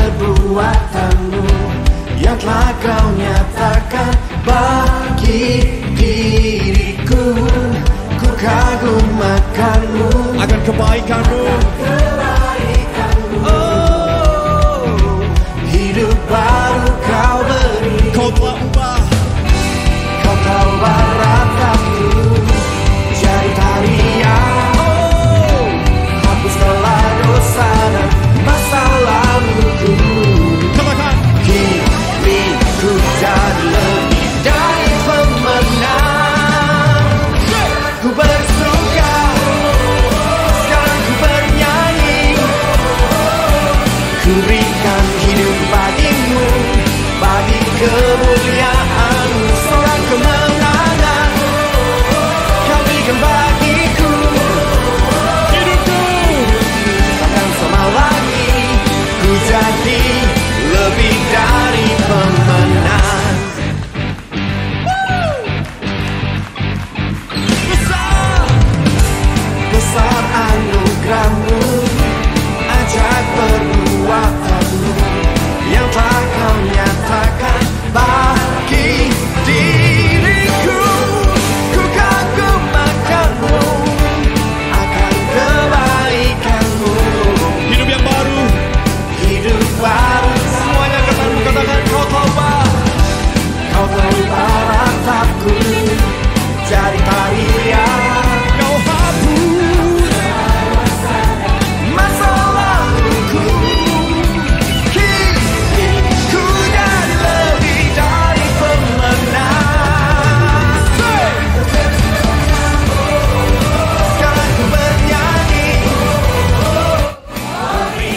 perbuatanmu yang telah kau nyatakan bagi diriku. Ku kagum akanmu, akan kebaikanmu. Oh, hidup baru kau beri. Kau telah ubah, Kau tahu ratapku jadi tarian. Oh, hapuskanlah dosa dan masa laluku. katakan. Hidupku jadi lebih dari pemenang. Ku bersuka, sekarang ku bernyanyi. Ku berikan hidup bagimu, bagi kemuliaan-Mu. Seorang kemenangan kau berikan bagiku. Hidupku Takkan sama lagi, ku jadi lebih dari pemenang. besar. Besar anugerah-Mu, ajaib perbuatan-Mu yang telah kau nyatakan bagi diriku. Ku kagum akan-Mu, akan kebaikan-Mu. Hidup yang baru. Hidup baru, Semuanya katakan kau tobat. kau telah ratapku jadi tarian. Kau hapus Masa laluku, kini ku jadi lebih dari pemenang. Sekarang ku bernyanyi, bagi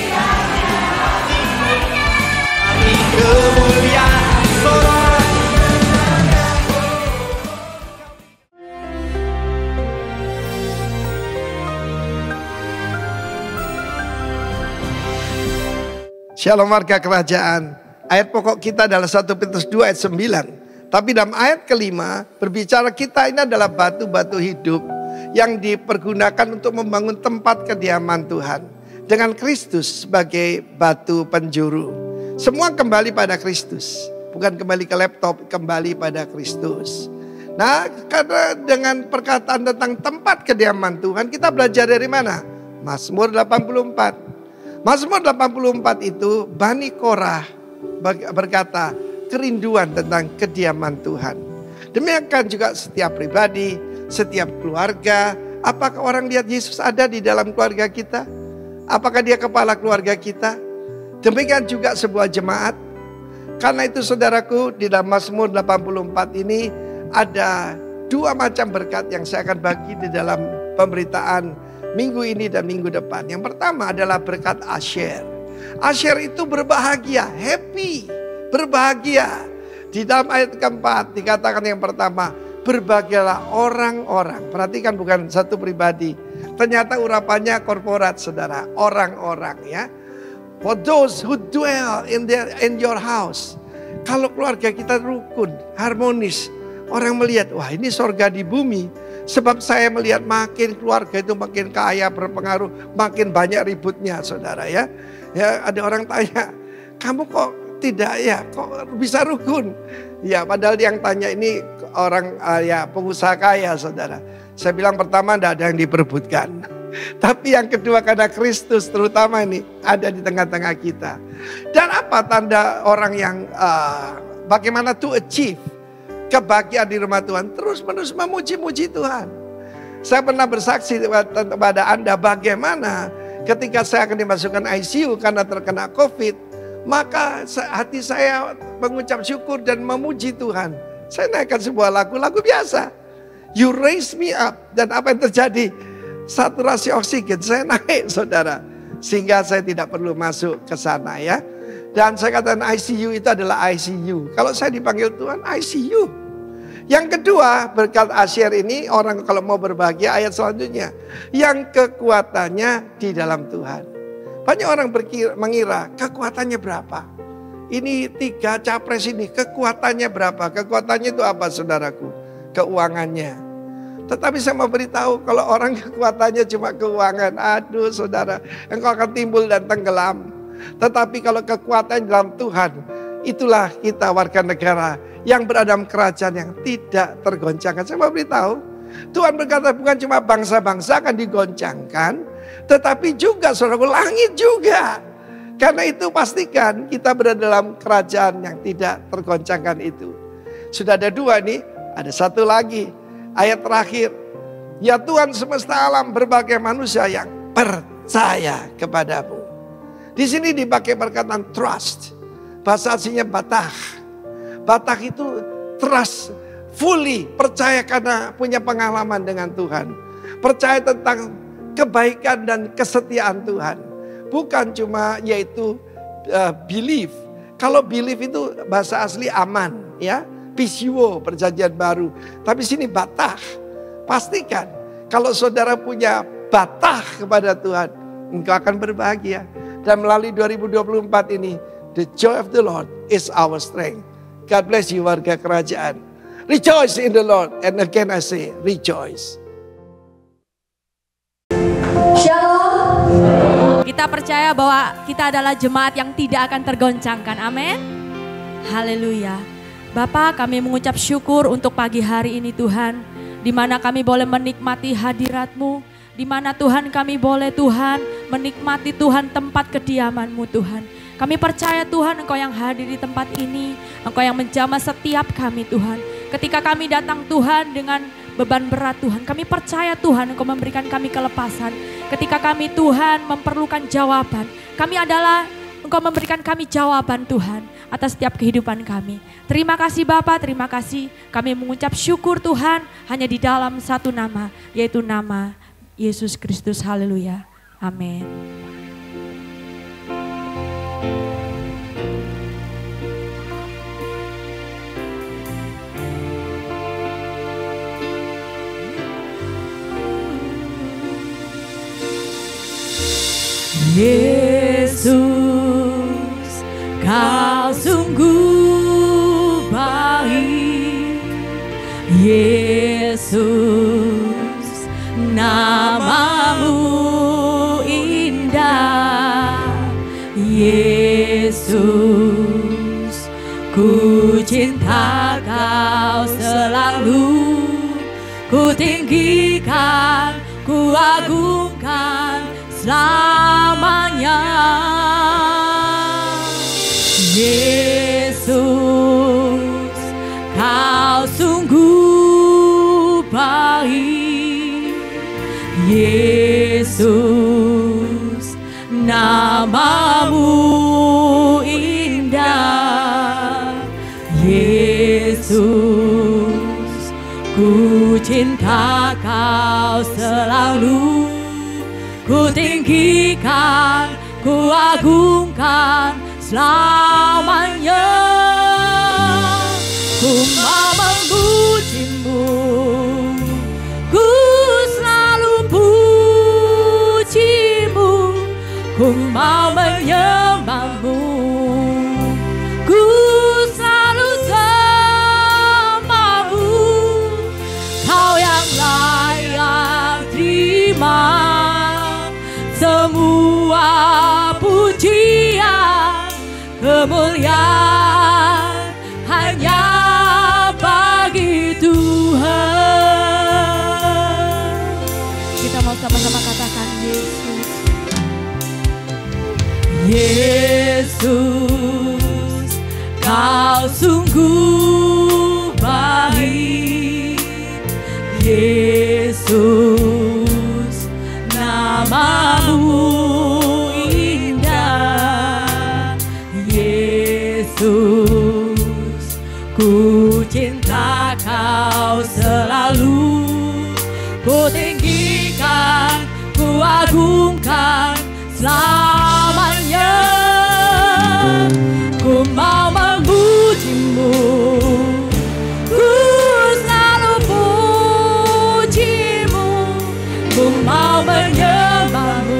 kemuliaan Tuhan. Shalom warga kerajaan. Ayat pokok kita adalah 1 Petrus 2 ayat 9. Tapi dalam ayat kelima berbicara kita ini adalah batu-batu hidup yang dipergunakan untuk membangun tempat kediaman Tuhan. Dengan Kristus sebagai batu penjuru. Semua kembali pada Kristus. Bukan kembali ke laptop, kembali pada Kristus. Nah, karena dengan perkataan tentang tempat kediaman Tuhan, kita belajar dari mana? Mazmur 84. Mazmur 84 itu Bani Korah berkata kerinduan tentang kediaman Tuhan. Demikian juga setiap pribadi, setiap keluarga. Apakah orang lihat Yesus ada di dalam keluarga kita? Apakah dia kepala keluarga kita? Demikian juga sebuah jemaat. Karena itu saudaraku, di dalam Mazmur 84 ini ada dua macam berkat yang saya akan bagi di dalam pemberitaan minggu ini dan minggu depan. Yang pertama adalah berkat Asher. Asher itu berbahagia, happy, berbahagia. Di dalam ayat keempat dikatakan yang pertama, berbahagialah orang-orang. Perhatikan bukan satu pribadi. Ternyata urapannya korporat saudara, orang-orang ya. For those who dwell in your house. Kalau keluarga kita rukun, harmonis, orang melihat, wah ini sorga di bumi. Sebab saya melihat makin keluarga itu makin kaya, berpengaruh, makin banyak ributnya saudara ya. Ya ada orang tanya, kamu kok tidak ya, kok bisa rukun? Ya padahal yang tanya ini orang ya pengusaha kaya saudara. Saya bilang pertama tidak ada yang diperebutkan. Tapi yang kedua karena Kristus terutama ini ada di tengah-tengah kita. Dan apa tanda orang yang bagaimana to achieve kebahagiaan di rumah Tuhan? Terus menerus memuji-muji Tuhan. Saya pernah bersaksi kepada Anda bagaimana ketika saya akan dimasukkan ICU karena terkena COVID. Maka hati saya mengucap syukur dan memuji Tuhan. Saya naikkan sebuah lagu biasa. You raise me up. Dan apa yang terjadi? Saturasi oksigen saya naik saudara. Sehingga saya tidak perlu masuk ke sana ya. Dan saya katakan ICU itu adalah ICU. Kalau saya dipanggil Tuhan ICU. Yang kedua berkat Asher ini orang kalau mau berbahagia ayat selanjutnya. Yang kekuatannya di dalam Tuhan. Banyak orang mengira kekuatannya berapa. Ini 3 capres ini kekuatannya berapa. Kekuatannya itu apa saudaraku? Keuangannya. Tetapi saya mau beritahu kalau orang kekuatannya cuma keuangan. Aduh saudara, engkau akan timbul dan tenggelam. Tetapi kalau kekuatan dalam Tuhan, itulah kita warga negara yang berada dalam kerajaan yang tidak tergoncangkan. Saya mau beritahu, Tuhan berkata bukan cuma bangsa-bangsa akan digoncangkan, tetapi juga saudaraku langit juga. Karena itu pastikan kita berada dalam kerajaan yang tidak tergoncangkan itu. Sudah ada dua nih, ada satu lagi. Ayat terakhir. Ya Tuhan semesta alam, berbagai manusia yang percaya kepadamu. Di sini dipakai perkataan trust. Bahasa aslinya batah. Batah itu trust, fully percaya karena punya pengalaman dengan Tuhan. Percaya tentang kebaikan dan kesetiaan Tuhan. Bukan cuma yaitu belief. Kalau belief itu bahasa asli aman, ya. Pisio, perjanjian baru. Tapi sini batah. Pastikan kalau saudara punya batah kepada Tuhan, engkau akan berbahagia. Dan melalui 2024 ini, the joy of the Lord is our strength. God bless you warga kerajaan. Rejoice in the Lord. And again I say, rejoice. Shalom. Kita percaya bahwa kita adalah jemaat yang tidak akan tergoncangkan. Amin. Haleluya. Bapak, kami mengucap syukur untuk pagi hari ini Tuhan. Di mana kami boleh menikmati hadirat-Mu. Di mana Tuhan kami boleh Tuhan menikmati Tuhan tempat kediaman-Mu Tuhan. Kami percaya Tuhan Engkau yang hadir di tempat ini. Engkau yang menjamah setiap kami Tuhan. Ketika kami datang Tuhan dengan beban berat Tuhan. Kami percaya Tuhan Engkau memberikan kami kelepasan. Ketika kami Tuhan memerlukan jawaban. Kami adalah Engkau memberikan kami jawaban Tuhan. Atas setiap kehidupan kami. Terima kasih Bapa, terima kasih. Kami mengucap syukur Tuhan hanya di dalam satu nama. Yaitu nama Yesus Kristus. Haleluya. Amin. Yesus, Kau sungguh baik. Yesus, nama-Mu indah. Yesus, ku cinta Kau selalu. Ku tinggikan, ku agungkan selamanya. Yesus, Kau sungguh baik. Yesus, nama-Mu indah. Yesus, ku cinta Kau selalu. Ku tinggikan, ku agungkan selamanya. Ku mau memuji-Mu, ku selalu puji-Mu. Ku mau menyembah-Mu, ku selalu sembah-Mu. Kau yang layak terima semua pujian, kemuliaan hanya bagi Tuhan. Kita mau sama-sama katakan Yesus. Yesus, Kau sungguh baik. Yesus, nama-Mu indah. Yesus, ku cinta Kau selalu. Ku tinggikan, ku agungkan selamanya. Ku mau memuji-Mu, ku selalu puji-Mu. Ku mau menyembah-Mu,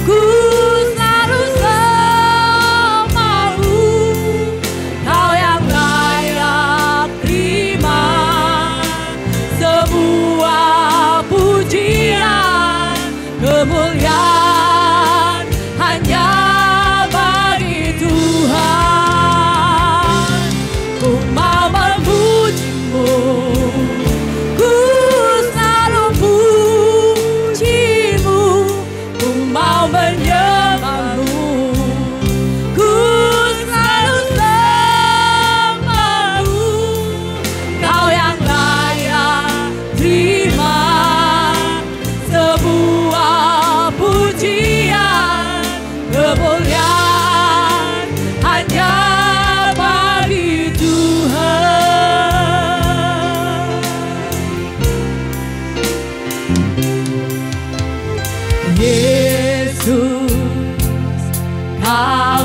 ku selalu sembah-Mu. Kau yang layak terima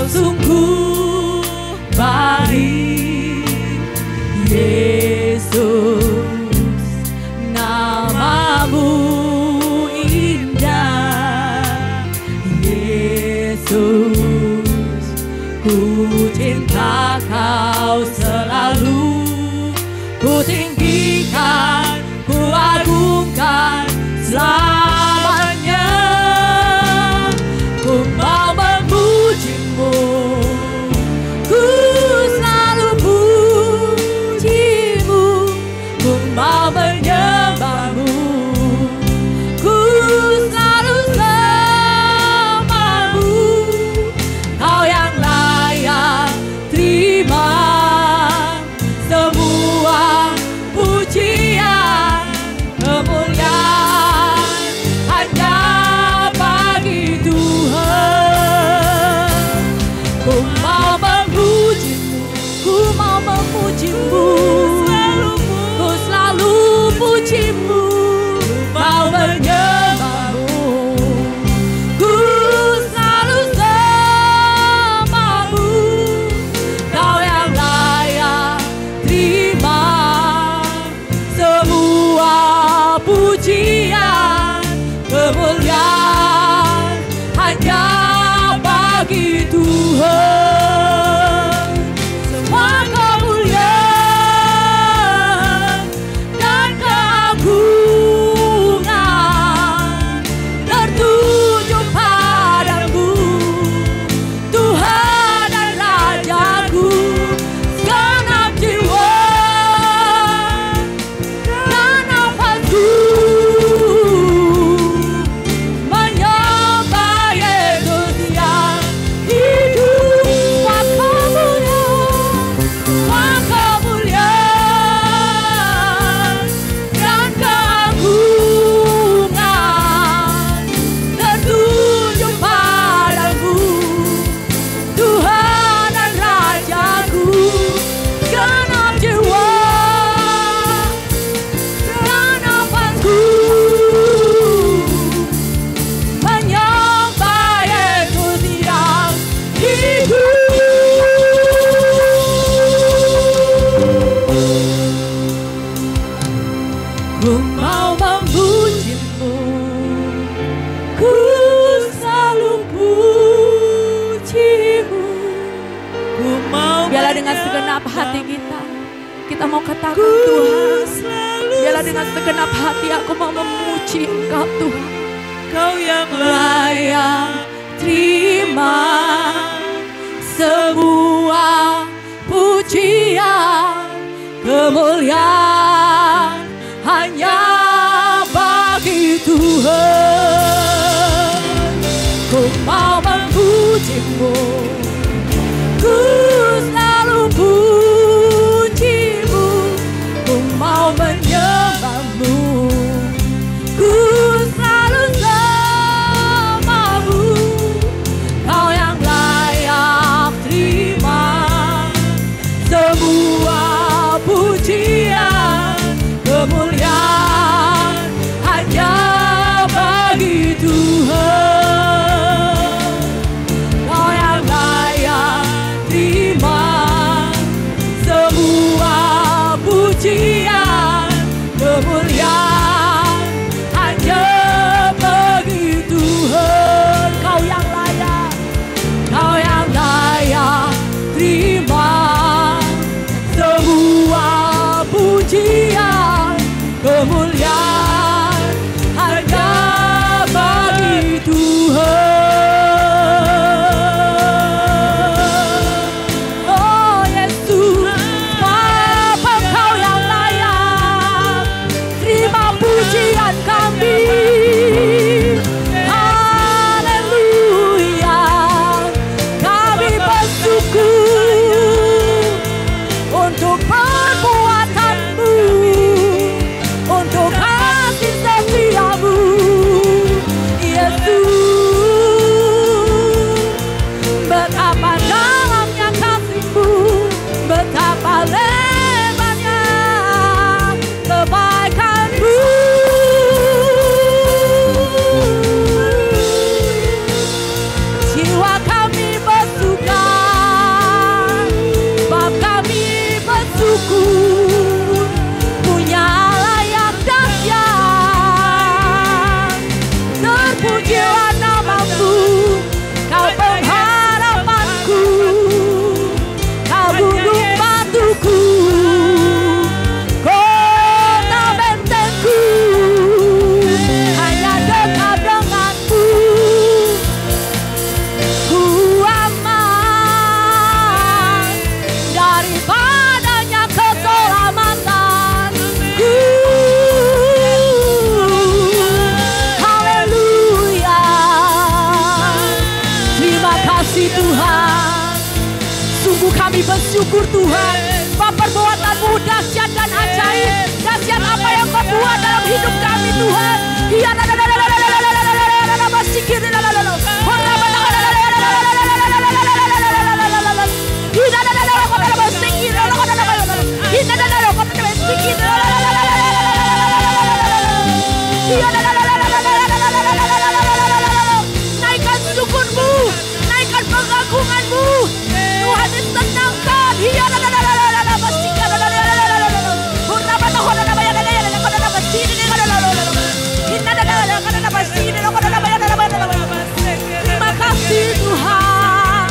sungguh baik, Yesus, namamu indah, Yesus, ku cinta kau selalu, ku tinggikan, ku agungkan selamanya. Ku mau memujimu, ku selalu pujimu, ku mau menyembahmu, ku selalu sembahmu. Kau yang layak terima semua pujian, kemuliaan hanya bagi Tuhan. Ku mau memujimu, ku mau memujimu, ku selalu pujimu, mau menyembahmu, ku selalu sembahmu. Kau yang layak terima semua pujian, kemuliaan hanya bagi Tuhan. Semua kemuliaan dan keagungan tertuju padamu, Tuhan dan Rajaku. Segenap jiwa dan nafasku menyembah Yesus yang hidup. Semua kemuliaan dan keagungan tertuju padamu, Tuhan dan Rajaku. Segenap jiwa dan nafasku menyembah Yesus yang hidup. Ku mau memujimu, ku selalu pujimu, ku mau. Biarlah dengan segenap hati kita mau katakan Tuhan. Biarlah dengan segenap hati aku mau memuji Engkau Tuhan. Kau yang layak terima semua pujian, kemuliaan hanya bagi Tuhan. Ku mau memujimu, ku selalu pujimu, ku mau menyembahmu, ku selalu sembahmu. Kau yang layak terima semua pujian, kemuliaan hanya bagi Tuhan. Kau yang layak terima semua pujian, kemuliaan hanya bagi Tuhan. Kau yang layak terima semua pujian, kemuliaan hanya bagi Tuhan. Oh Yesus, Bapa Kau yang layak terima pujian kami. Haleluya, kami bersyukur untuk perbuatan-Mu, untuk kasih setia-Mu, Yesus. Betapa dalamnya kasih-Mu, betapa lebarnya kebaikan-Mu. Jiwa kami bersuka Sungguh kami bersyukur Tuhan. Perbuatanmu dahsyat dan ajaib. Dahsyat apa yang kau buat dalam hidup kami Tuhan. Naikkan syukurmu, naikkan pengagunganmu. Tuhan disenangkan. Terima kasih Tuhan.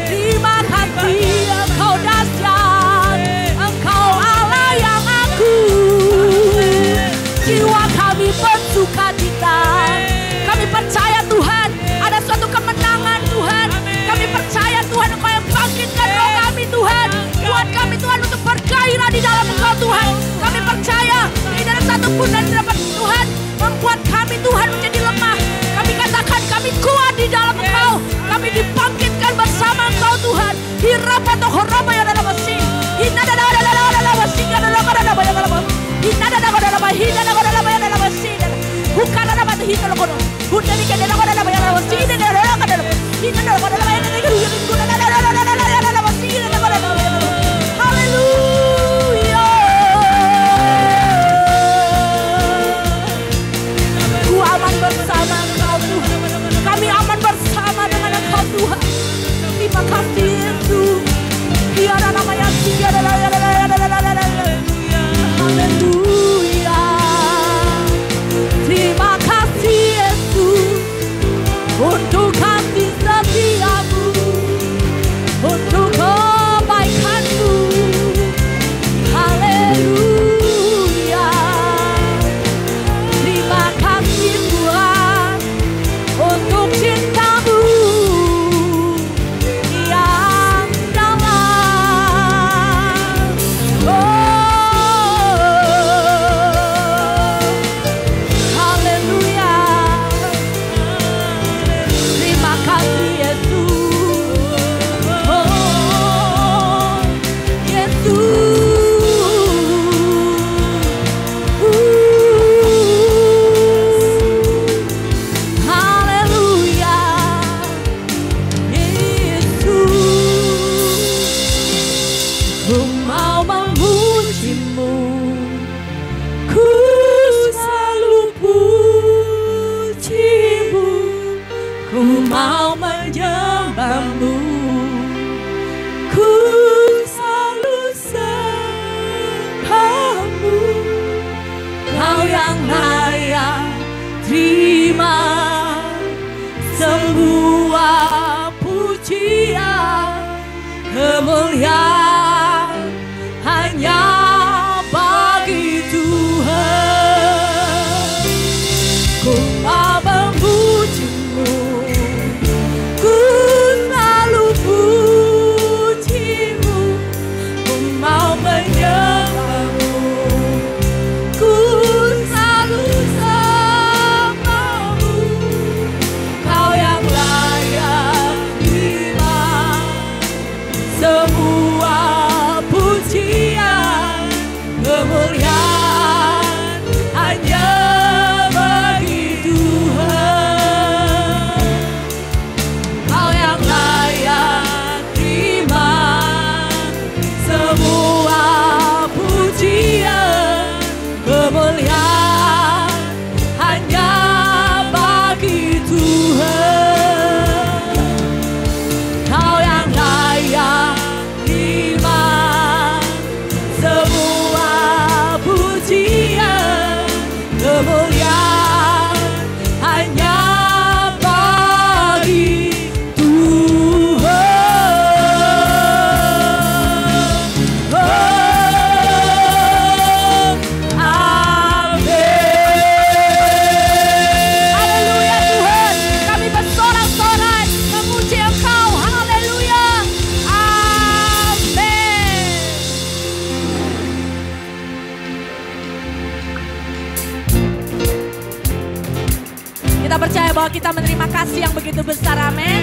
Terima kasih Engkau dahsyat. Engkau Allah yang agung. Jiwa kami bersuka cita. Kami percaya Tuhan ada suatu kemenangan Tuhan. Kami percaya Tuhan Engkau yang bangkitkan roh kami Tuhan. Buat kami Tuhan untuk bergairah di dalam Engkau Tuhan. Kami percaya tidak ada satupun dan dapat Tuhan membuat kami Tuhan menjadi lemah. Kami katakan kami kuat di dalam Engkau. Kami dibangkitkan bersama Engkau Tuhan. Ku aman bersama Engkau Tuhan. Kami aman bersama dengan Engkau Tuhan. Terima kasih Yesus. Biarlah namanya haleluya. Terima kasih Yesus untuk kasih setiamu, untuk kebaikanmu. Haleluya. Terima kasih Tuhan untuk cintamu yang dalam. Haleluya. Terima kasih Yesus. Yesus. Haleluya. Yesus. Ku mau memujimu, ku selalu pujimu, ku mau menyembahmu, ku selalu sembahmu. Kau yang layak terima semua pujian, kemuliaan hanya bagi Tuhan. Ku mau memujimu, ku selalu pujimu, ku mau menyembahmu, ku selalu sembahmu. Kau yang layak terima semua pujian, kemuliaan hanya bagi Tuhan. Kau yang layak terima semua pujian, kemuliaan hanya bagi Tuhan. Kau yang layak terima semua pujian, kemuliaan hanya bagi Tuhan. Oh, amin. Haleluya Tuhan, kami bersorak-sorai memuji Engkau. Haleluya. Amin. Kita percaya bahwa kita menerima kasih yang begitu besar. Amin.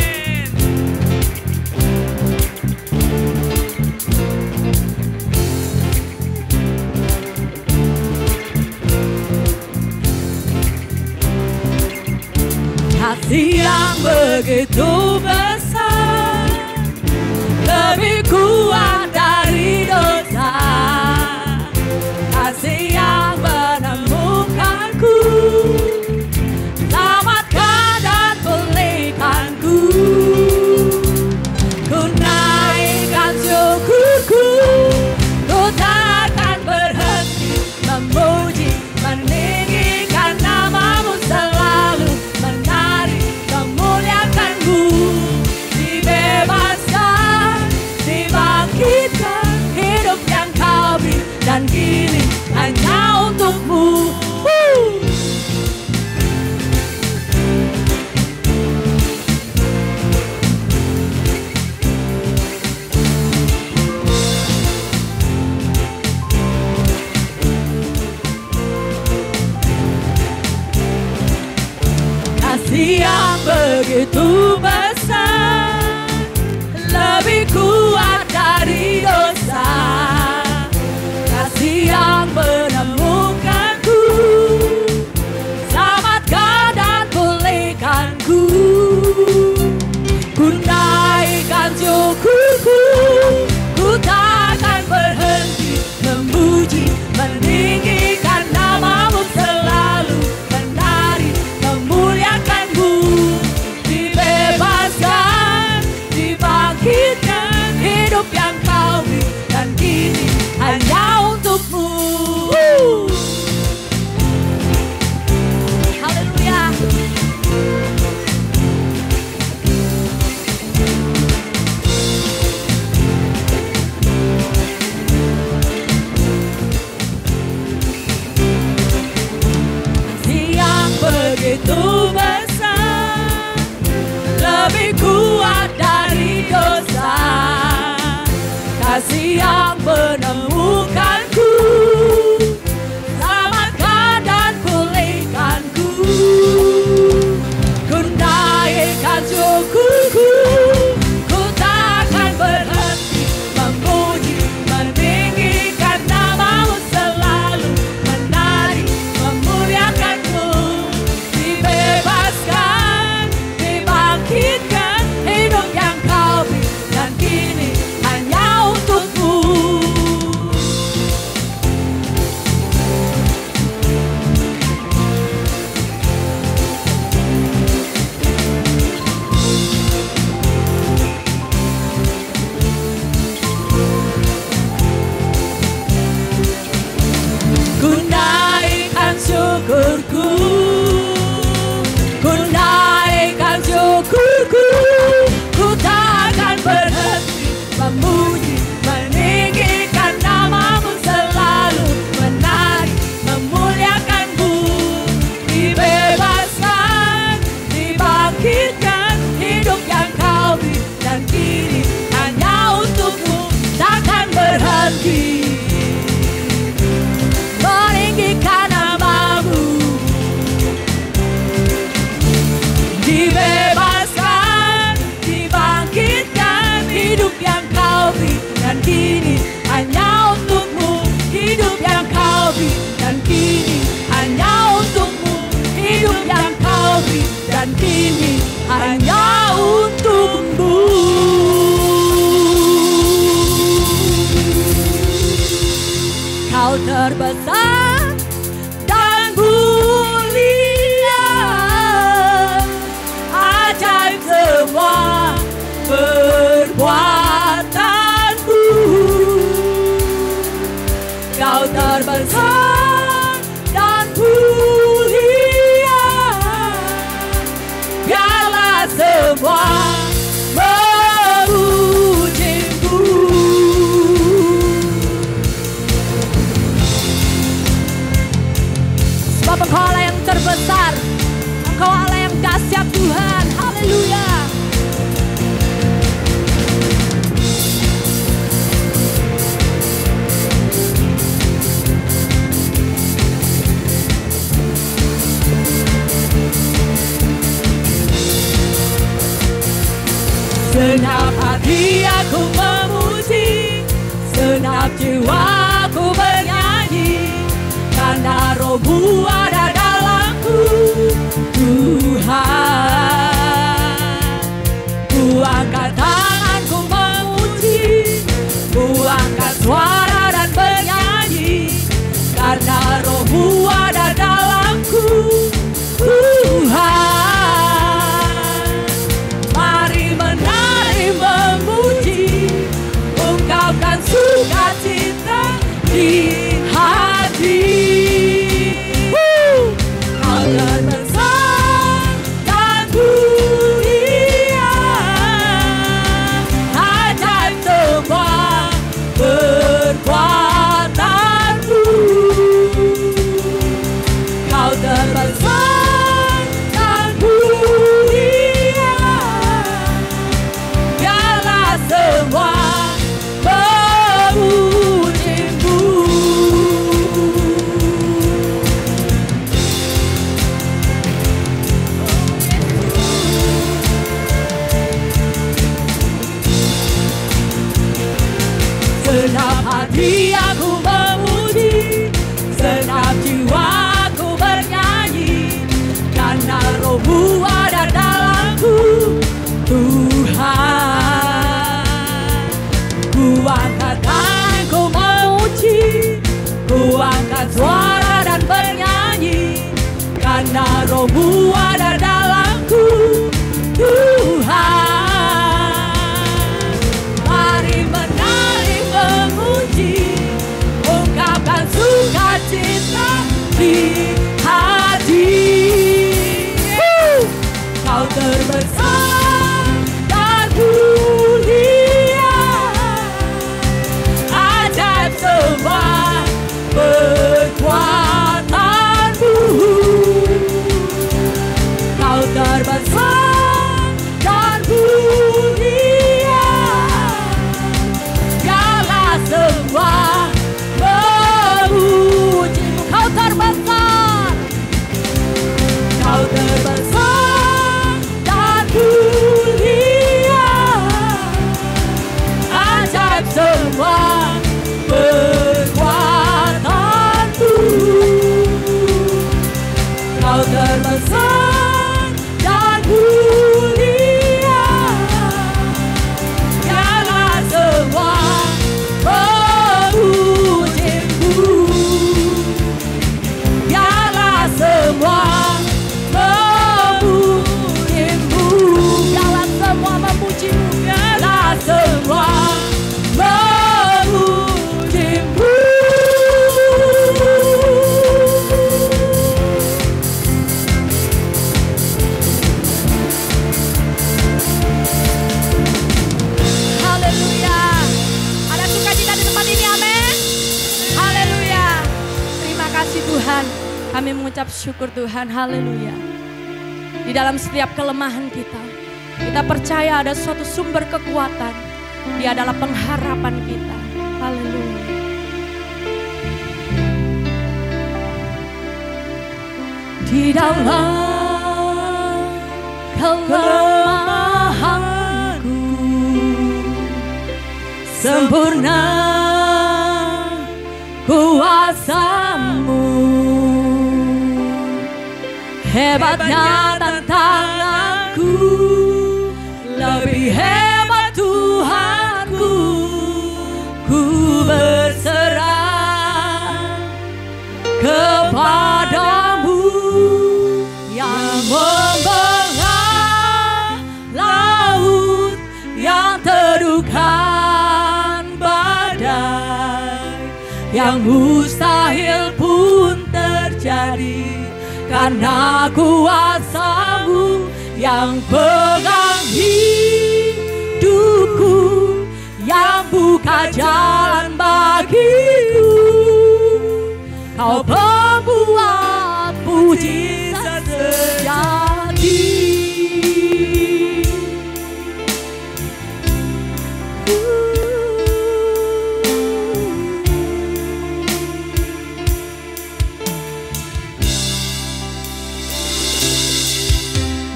begitu besar, lebih kuat dari dosa. Kasih yang menemukanku, selamatkan dan pulihkanku. Ku naikkan syukurku, ku takkan berhenti memuji, meninggikan namamu selalu, menari memuliakanmu. Dibebaskan, dibangkitkan, hidup yang kau beri, dan kini hanya untukmu. Kasih yang begitu besar, lebih kuat dari dosa. Kasih yang menemukanku, selamatkan dan pulihkanku. Ku naikkan syukurku, ku takkan berhenti memuji, meninggikan namamu selalu, menari memuliakanmu. Dibebaskan, dibangkitkan, hidup yang kau beri, dan kini hanya untukmu. Haleluya. Segenap hati aku memuji, segenap jiwaku bernyanyi, karena Roh-Mu ada dalamku, Tuhan. Ku angkat tangan, ku memuji, ku angkat suara dan bernyanyi, karena Roh-Mu ada dalamku, Tuhan. Mari menari memuji, ungkapkan sukacita di hati. Kau terbesar dan mulia, ajaib semua kekuatan-Mu. Kau terbesar dan mulia, biarlah semua memuji-Mu. Kau terbesar, Kau terbesar dan mulia, ajaib semua kekuatan-Mu. Kau terbesar dan mulia, biarlah semua memuji-Mu. Biarlah semua memuji-Mu. Biarlah semua memuji-Mu. Biarlah semua memuji-Mu. Haleluya. Ada sukacita di tempat ini, amin. Haleluya. Terima kasih Tuhan. Kami mengucap syukur Tuhan, haleluya. Di dalam setiap kelemahan kita percaya ada suatu sumber kekuatan. Dia adalah pengharapan kita. Haleluya. Di dalam kelemahanku sempurna kuasa-Mu. Hebatnya tantanganku, lebih hebat Tuhanku. Ku berserah kepada-Mu yang membelah laut, yang teduhkan badai, yang mustahil pun terjadi. Karena kuasa-Mu yang pegang hidupku, yang buka jalan bagiku. Kau pembuat mujizat sejati.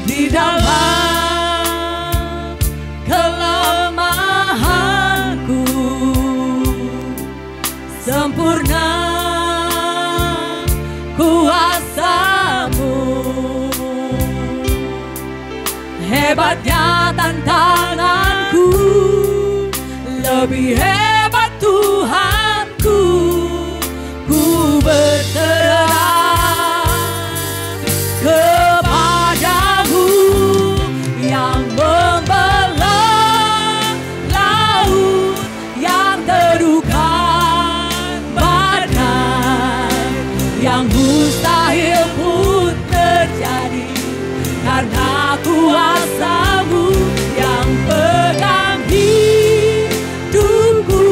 Di dalam kelemahanku sempurna kuasa-Mu. Hebatnya tantanganku, lebih hebat Tuhanku. Ku berserah kepada-Mu yang membelah laut, yang teduhkan badai, yang mustahil pun terjadi. Karena kuasa-Mu yang pegang hidupku,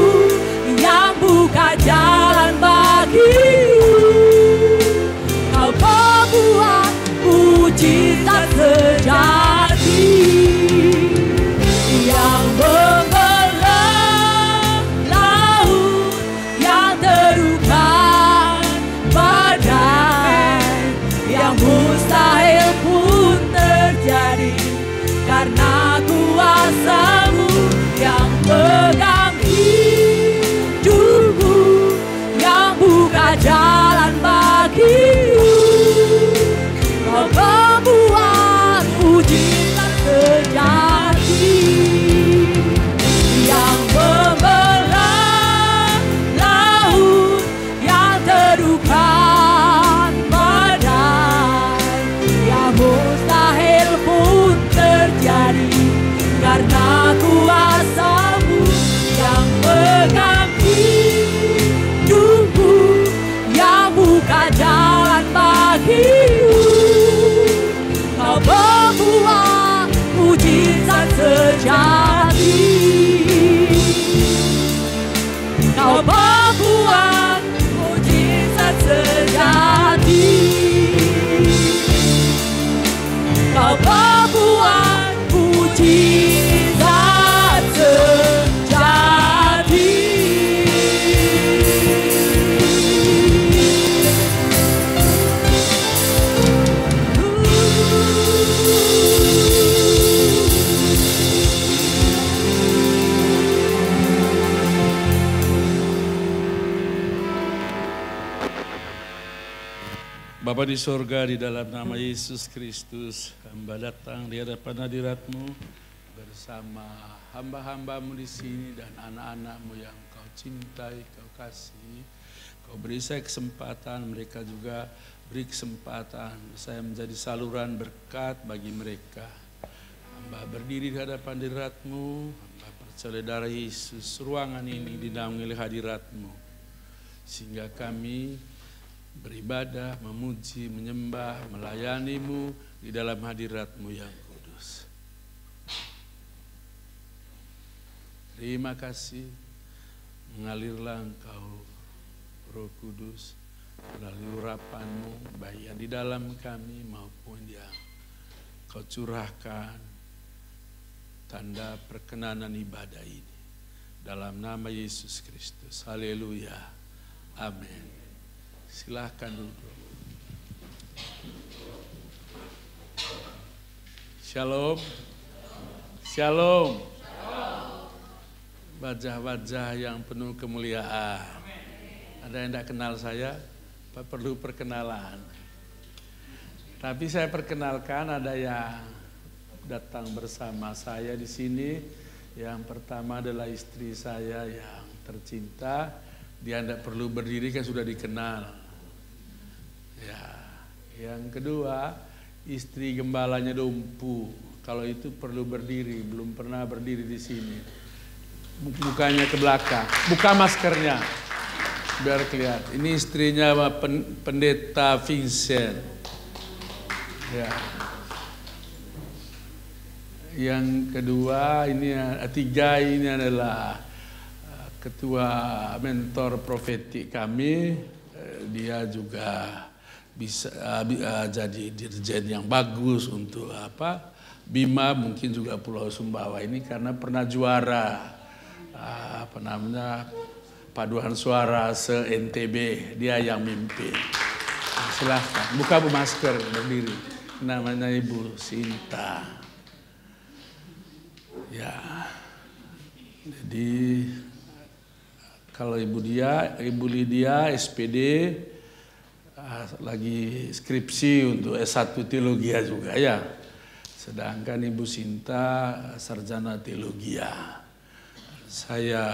Bapa di sorga, di dalam nama Yesus Kristus, hamba datang di hadapan hadirat-Mu bersama hamba-hamba-Mu di sini dan anak-anak-Mu yang Kau cintai, Kau kasih. Kau beri saya kesempatan, mereka juga beri kesempatan saya menjadi saluran berkat bagi mereka. Hamba berdiri di hadapan hadirat-Mu, hamba percaya darah Yesus, ruangan ini dinaungi oleh hadirat-Mu, sehingga kami beribadah, memuji, menyembah, melayani-Mu di dalam hadirat-Mu yang kudus. Terima kasih, mengalirlah Engkau Roh Kudus melalui urapan-Mu, baik yang di dalam kami maupun yang Kau curahkan, tanda perkenanan ibadah ini. Dalam nama Yesus Kristus, haleluya, amin. Silahkan duduk. Shalom. Shalom. Wajah-wajah yang penuh kemuliaan. Ada yang tidak kenal saya? Perlu perkenalan. Tapi saya perkenalkan, ada yang datang bersama saya di sini. Yang pertama adalah istri saya yang tercinta. Dia tidak perlu berdiri, kan sudah dikenal. Ya, yang kedua, istri gembalanya Dompu. Kalau itu perlu berdiri, belum pernah berdiri di sini. Mukanya ke belakang, buka maskernya, biar kelihatan. Ini istrinya Pendeta Vincent. Ya. Yang kedua, tiga ini adalah ketua mentor profetik kami. Dia juga bisa jadi dirjen yang bagus untuk Bima, mungkin juga Pulau Sumbawa ini karena pernah juara paduan suara se-NTB, dia yang mimpin. Silahkan buka masker, berdiri. Namanya Ibu Sinta. Ya, jadi kalau Ibu Lydia SPD lagi skripsi untuk S1 teologi juga ya. Sedangkan Ibu Sinta sarjana teologi. Saya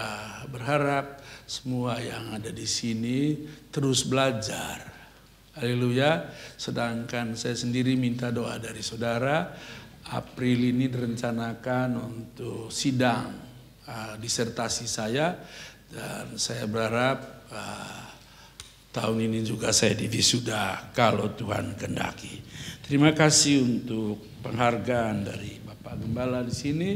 berharap semua yang ada di sini terus belajar. Haleluya. Sedangkan saya sendiri minta doa dari saudara. April ini direncanakan untuk sidang disertasi saya. Dan saya berharap tahun ini juga saya divisuda kalau Tuhan kehendaki. Terima kasih untuk penghargaan dari Bapak Gembala di sini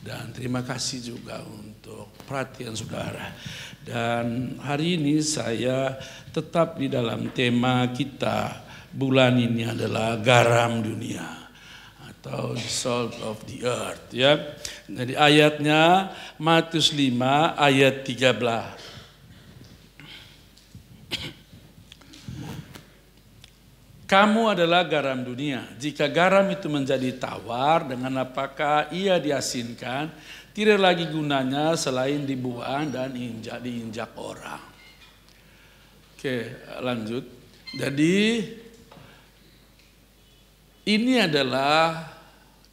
dan terima kasih juga untuk perhatian saudara. Dan hari ini saya tetap di dalam tema kita bulan ini adalah garam dunia atau the salt of the earth ya. Jadi ayatnya Matius 5 ayat 13. Kamu adalah garam dunia. Jika garam itu menjadi tawar, dengan apakah ia diasinkan? Tidak lagi gunanya selain dibuang dan diinjak orang. Oke, lanjut. Jadi ini adalah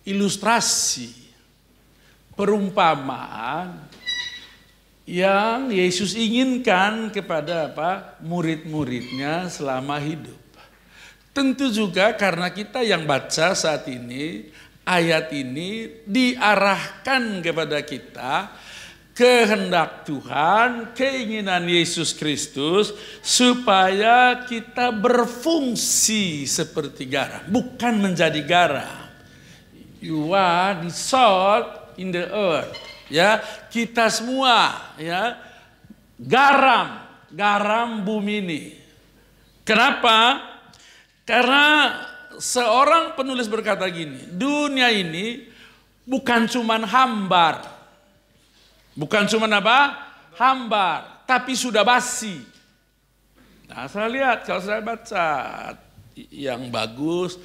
ilustrasi perumpamaan yang Yesus inginkan kepada murid-muridnya selama hidup. Tentu juga karena kita yang baca saat ini, ayat ini diarahkan kepada kita, kehendak Tuhan, keinginan Yesus Kristus, supaya kita berfungsi seperti garam, bukan menjadi garam. You are the salt in the earth. Ya, kita semua ya garam bumi ini. Kenapa? Karena seorang penulis berkata gini, dunia ini bukan cuman hambar. Bukan cuman hambar, tapi sudah basi. Nah, saya lihat kalau saya baca yang bagus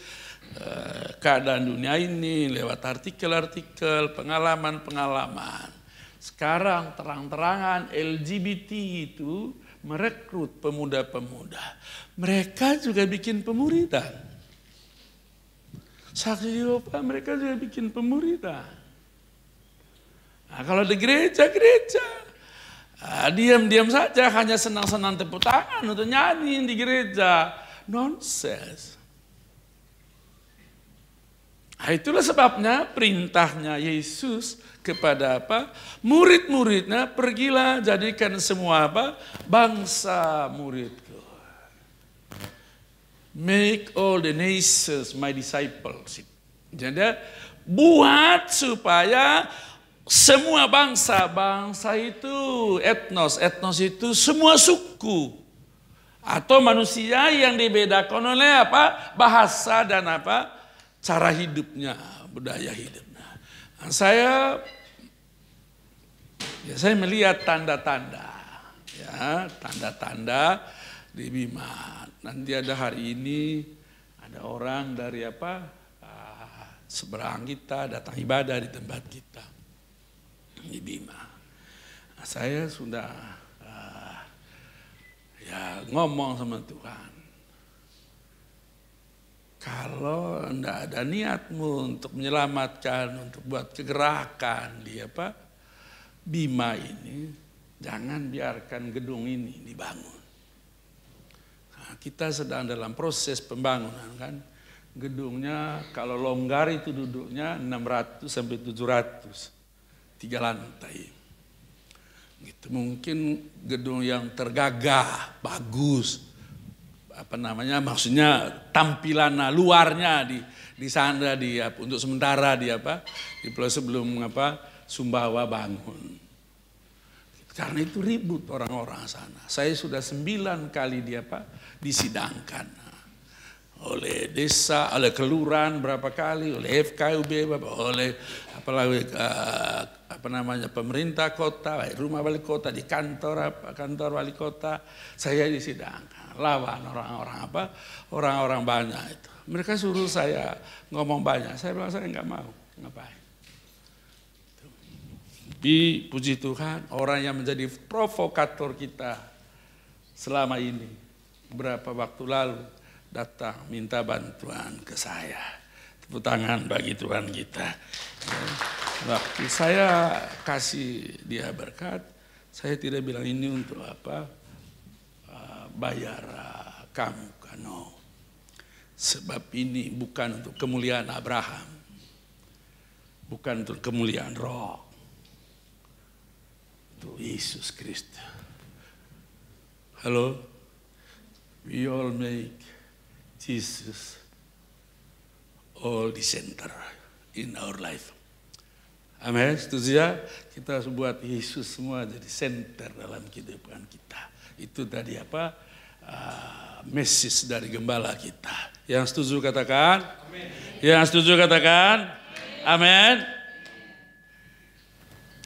keadaan dunia ini lewat artikel-artikel, pengalaman-pengalaman. Sekarang terang-terangan LGBT itu merekrut pemuda-pemuda. Mereka juga bikin pemuridan. Saksi Yehova mereka juga bikin pemuridan. Nah, kalau di gereja-gereja, diam-diam saja hanya senang-senang tepuk tangan untuk nyanyi di gereja. Nonsense. Nah, itulah sebabnya perintahnya Yesus kepada murid-muridnya, pergilah jadikan semua bangsa muridku. Make all the nations my disciples. Jadi buat supaya semua bangsa itu etnos itu semua suku atau manusia yang dibedakan oleh bahasa dan cara hidupnya, budaya hidupnya. Nah, saya melihat tanda-tanda di Bima. Nanti ada hari ini ada orang dari seberang kita datang ibadah di tempat kita di Bima. Nah, saya sudah ngomong sama Tuhan. Kalau enggak ada niatmu untuk menyelamatkan, untuk buat kegerakan di Bima ini, jangan biarkan gedung ini dibangun. Nah, kita sedang dalam proses pembangunan kan. Gedungnya kalau longgar itu duduknya 600 sampai 700, 3 lantai. Gitu. Mungkin gedung yang tergagah, bagus. Maksudnya tampilan luarnya di sana untuk sementara di Pulau sebelum Sumbawa bangun. Karena itu ribut orang-orang sana. Saya sudah 9 kali disidangkan oleh desa, oleh kelurahan berapa kali, oleh FKUB, oleh pemerintah kota, rumah wali kota, di kantor wali kota. Saya disidangkan lawan orang-orang banyak itu. Mereka suruh saya ngomong banyak. Saya bilang saya nggak mau, ngapain. Tapi puji Tuhan, orang yang menjadi provokator kita selama ini, beberapa waktu lalu datang minta bantuan ke saya. Tepuk tangan bagi Tuhan kita. Waktu saya kasih dia berkat, saya tidak bilang ini untuk bayar kamu kan. No. Sebab ini bukan untuk kemuliaan Abraham, bukan untuk kemuliaan Roh. Itu Yesus Kristus. Halo, we all make Jesus all the center in our life. Amin, setuju ya? Kita harus buat Yesus semua jadi center dalam kehidupan kita. Itu tadi message dari gembala kita. Yang setuju katakan. Amen. Yang setuju katakan. Amin.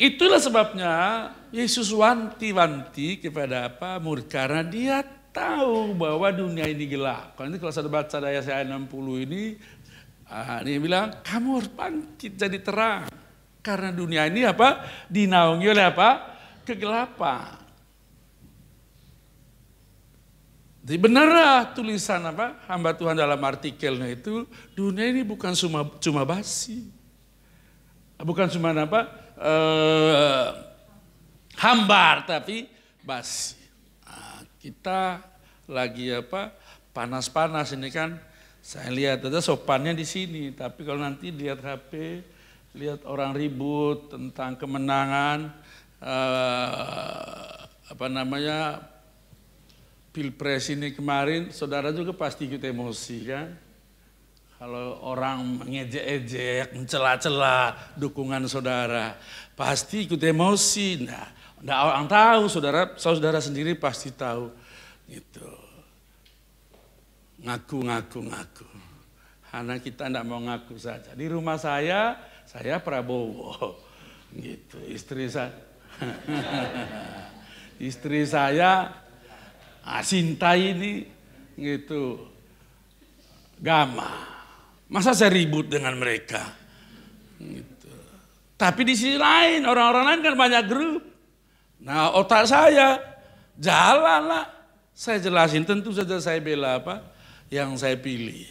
Itulah sebabnya Yesus wanti-wanti kepada murid, karena dia tahu bahwa dunia ini gelap. Kalau saya baca dari ayat 60 ini, dia bilang kamu harus bangkit jadi terang. Karena dunia ini dinaungi oleh kegelapan. Jadi benarlah tulisan hamba Tuhan dalam artikelnya itu, dunia ini bukan cuma basi. Bukan cuma hambar, tapi basi. Nah, kita lagi panas-panas ini kan. Saya lihat ada sopannya di sini, tapi kalau nanti lihat HP, lihat orang ribut tentang kemenangan Pilpres ini kemarin, saudara juga pasti ikut emosi kan. Kalau orang mengejek-ejek, mencela-cela dukungan saudara, pasti ikut emosi. Nggak orang tahu, saudara sendiri pasti tahu. Gitu. Ngaku. Karena kita tidak mau ngaku saja. Di rumah saya Prabowo. Gitu. Istri saya Sinta ini gitu. Gama. Masa saya ribut dengan mereka? Gitu. Tapi di sisi lain, orang-orang lain kan banyak grup. Nah, otak saya Jalanlah. Saya jelasin, tentu saja saya bela apa yang saya pilih.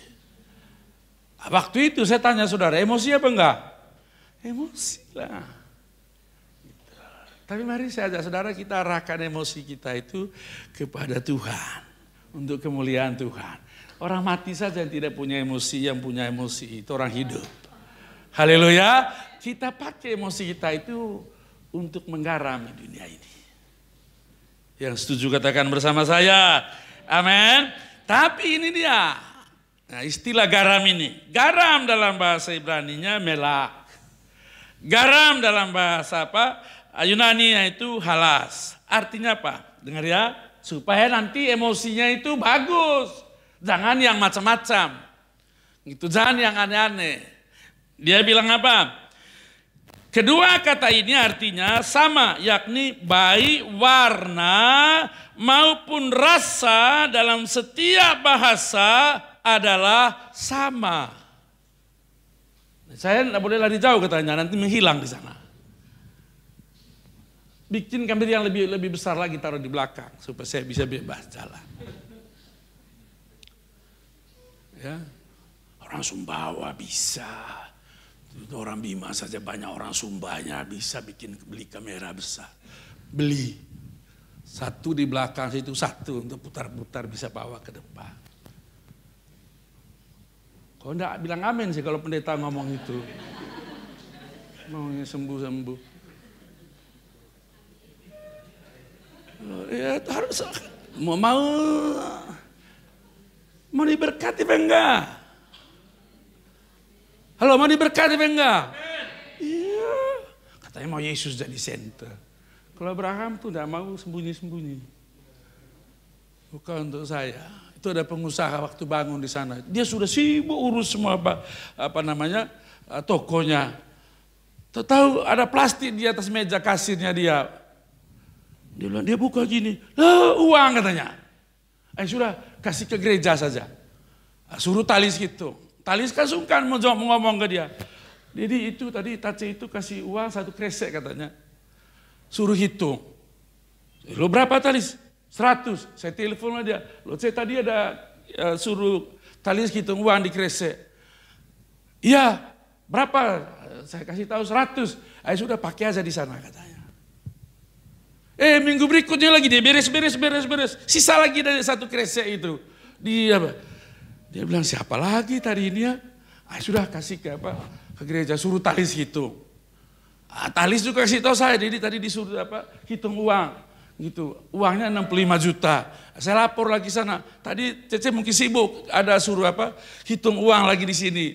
Waktu itu saya tanya saudara, emosi apa enggak? Emosi lah. Gitu. Tapi mari saya ajak saudara kita arahkan emosi kita itu kepada Tuhan. Untuk kemuliaan Tuhan. Orang mati saja yang tidak punya emosi, yang punya emosi itu orang hidup. Haleluya. Kita pakai emosi kita itu untuk menggarami dunia ini. Yang setuju katakan bersama saya. Amin. Tapi ini dia. Nah, istilah garam ini. Garam dalam bahasa Ibraninya melak. Garam dalam bahasa apa? Yunani itu halas. Artinya apa? Dengar ya. Supaya nanti emosinya itu bagus. Jangan yang macam-macam. Gitu, jangan yang aneh-aneh. Dia bilang apa? Kedua kata ini artinya sama, yakni baik warna maupun rasa dalam setiap bahasa adalah sama. Saya tidak boleh lari jauh katanya, nanti menghilang di sana. Bikin gambar yang lebih besar lagi taruh di belakang supaya saya bisa bebas jalan. Ya, orang Sumbawa bisa. Orang Bima saja banyak orang Sumbanya bisa beli kamera besar. Beli. Satu di belakang situ, satu untuk putar-putar bisa bawa ke depan. Kau enggak bilang amin sih kalau pendeta ngomong itu. Maunya sembuh-sembuh. Ya harus mau diberkati apa enggak? Halo, mau diberkati apa enggak? Iya. Katanya mau Yesus jadi center. Kalau Abraham tuh enggak mau sembunyi-sembunyi. Bukan untuk saya. Itu ada pengusaha waktu bangun di sana. Dia sudah sibuk urus semua tokonya. Tahu ada plastik di atas meja kasirnya dia. Dia bilang, dia buka gini. Lah, uang katanya. Sudah, kasih ke gereja saja. Suruh Talis gitu. Talis kan sungkan mau ngomong ke dia. Jadi itu tadi Tace itu kasih uang 1 kresek katanya. Suruh hitung. Lo berapa Talis? 100. Saya telepon sama dia. Lo saya tadi ada suruh Talis hitung uang di kresek. Iya, berapa? Saya kasih tahu 100. Sudah pakai aja di sana katanya. Minggu berikutnya lagi dia beres. Sisa lagi dari 1 kresek itu. Dia bilang siapa lagi tadi ini ya? Sudah kasih ke gereja suruh Talis hitung. Talis juga kasih tahu saya, jadi tadi disuruh hitung uang gitu. Uangnya 65 juta. Saya lapor lagi sana. Tadi Cece mungkin sibuk, ada suruh hitung uang lagi di sini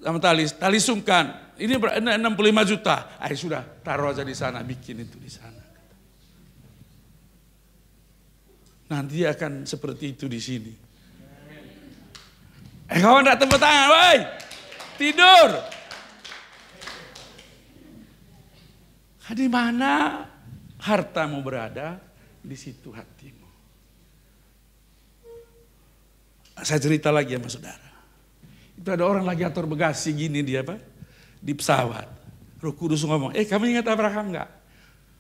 sama Talis. Talis sungkan. Ini 65 juta. Sudah taruh aja di sana, bikin itu di sana. Nanti akan seperti itu di sini. Kawan enggak tepuk tangan, woi. Tidur. Di mana hartamu berada, di situ hatimu. Saya cerita lagi sama saudara. Itu ada orang lagi atur bagasi gini dia di pesawat. Roh Kudus ngomong, kamu ingat Abraham enggak?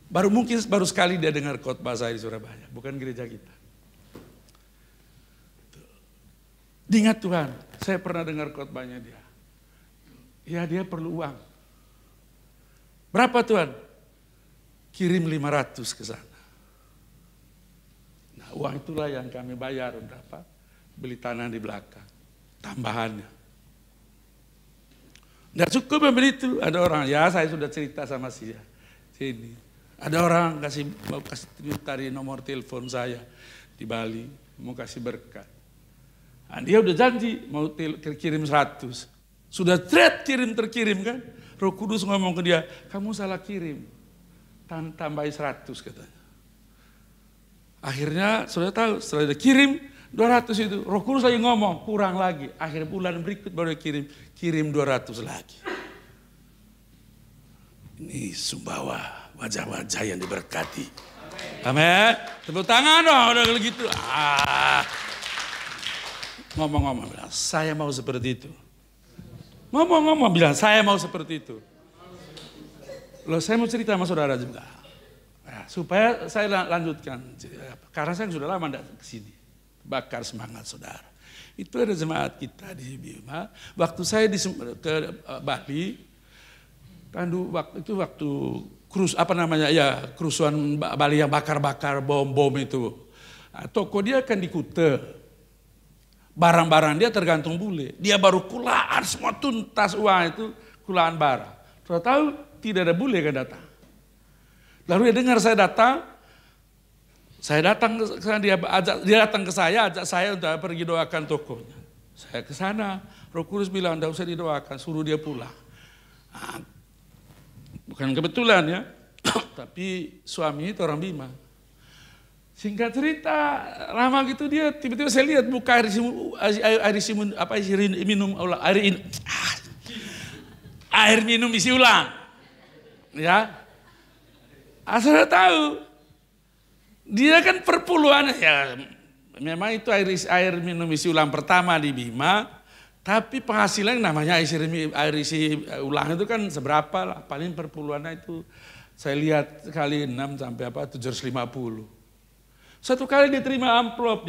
Baru sekali dia dengar khotbah saya di Surabaya, bukan gereja kita. Diingat Tuhan, saya pernah dengar khotbahnya dia. Ya dia perlu uang. Berapa Tuhan? Kirim 500 ke sana. Nah uang itulah yang kami bayar untuk beli tanah di belakang. Tambahannya. Nggak cukup membeli itu. Ada orang, ya saya sudah cerita sama sini. Ada orang mau kasih tarik nomor telepon saya di Bali, mau kasih berkat. Nah, dia udah janji mau kirim 100. Sudah terkirim kan. Roh Kudus ngomong ke dia, kamu salah kirim. Tambahin 100 katanya. Akhirnya sudah tahu, setelah dia kirim 200 itu. Roh Kudus lagi ngomong, kurang lagi. Akhir bulan berikut baru dia kirim 200 lagi. Ini Sumbawa, wajah-wajah yang diberkati. Amin. Tepuk tangan dong, udah gitu. Ngomong-ngomong bilang, saya mau seperti itu. Ngomong-ngomong bilang, saya mau seperti itu. Loh saya mau cerita sama saudara juga. Nah, supaya saya lanjutkan, karena saya sudah lama tidak ke sini. Bakar semangat saudara. Itu ada jemaat kita di Bima. Waktu saya ke Bali, kan waktu kerusuhan Bali yang bakar-bakar bom itu. Nah, toko dia kan di Kuta. Barang-barang dia tergantung bule. Dia baru kulaan semua tuntas uang itu kulaan barang. Sudah tahu tidak ada bule yang datang. Lalu dia dengar saya datang dia datang ke saya, ajak saya untuk pergi doakan tokonya. Saya ke sana, Roh Kudus bilang tidak usah didoakan, suruh dia pulang. Nah, bukan kebetulan ya, tapi suami itu orang Bima. Singkat cerita, lama gitu dia tiba-tiba saya lihat buka air minum isi ulang. Ya. Asal tahu. Dia kan perpuluhan ya. Memang itu air minum isi ulang pertama di Bima, tapi penghasilan namanya air isi ulang itu kan seberapa lah, paling perpuluhannya itu saya lihat kali 6 sampai 750. Satu kali dia terima amplop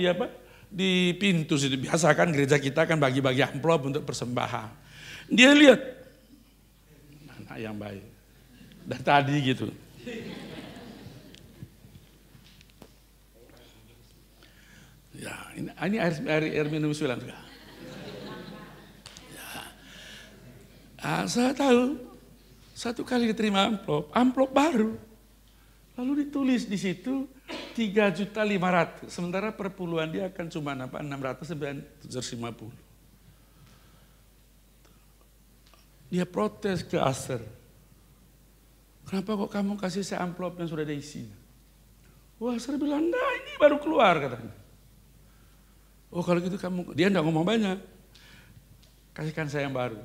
di pintu situ, biasa kan gereja kita kan bagi-bagi amplop untuk persembahan. Dia lihat anak yang baik. Dari tadi gitu. Ya, ini air minum sulam juga. Ya. Saya tahu satu kali diterima amplop baru. Lalu ditulis di situ 3.500.000. Sementara perpuluhan dia akan cuma 600 sampai 750. Dia protes ke Aser. Kenapa kok kamu kasih saya amplop yang sudah ada isinya? Wah, Aser bilang, nah ini baru keluar katanya. Oh kalau gitu dia enggak ngomong banyak. Kasihkan saya yang baru.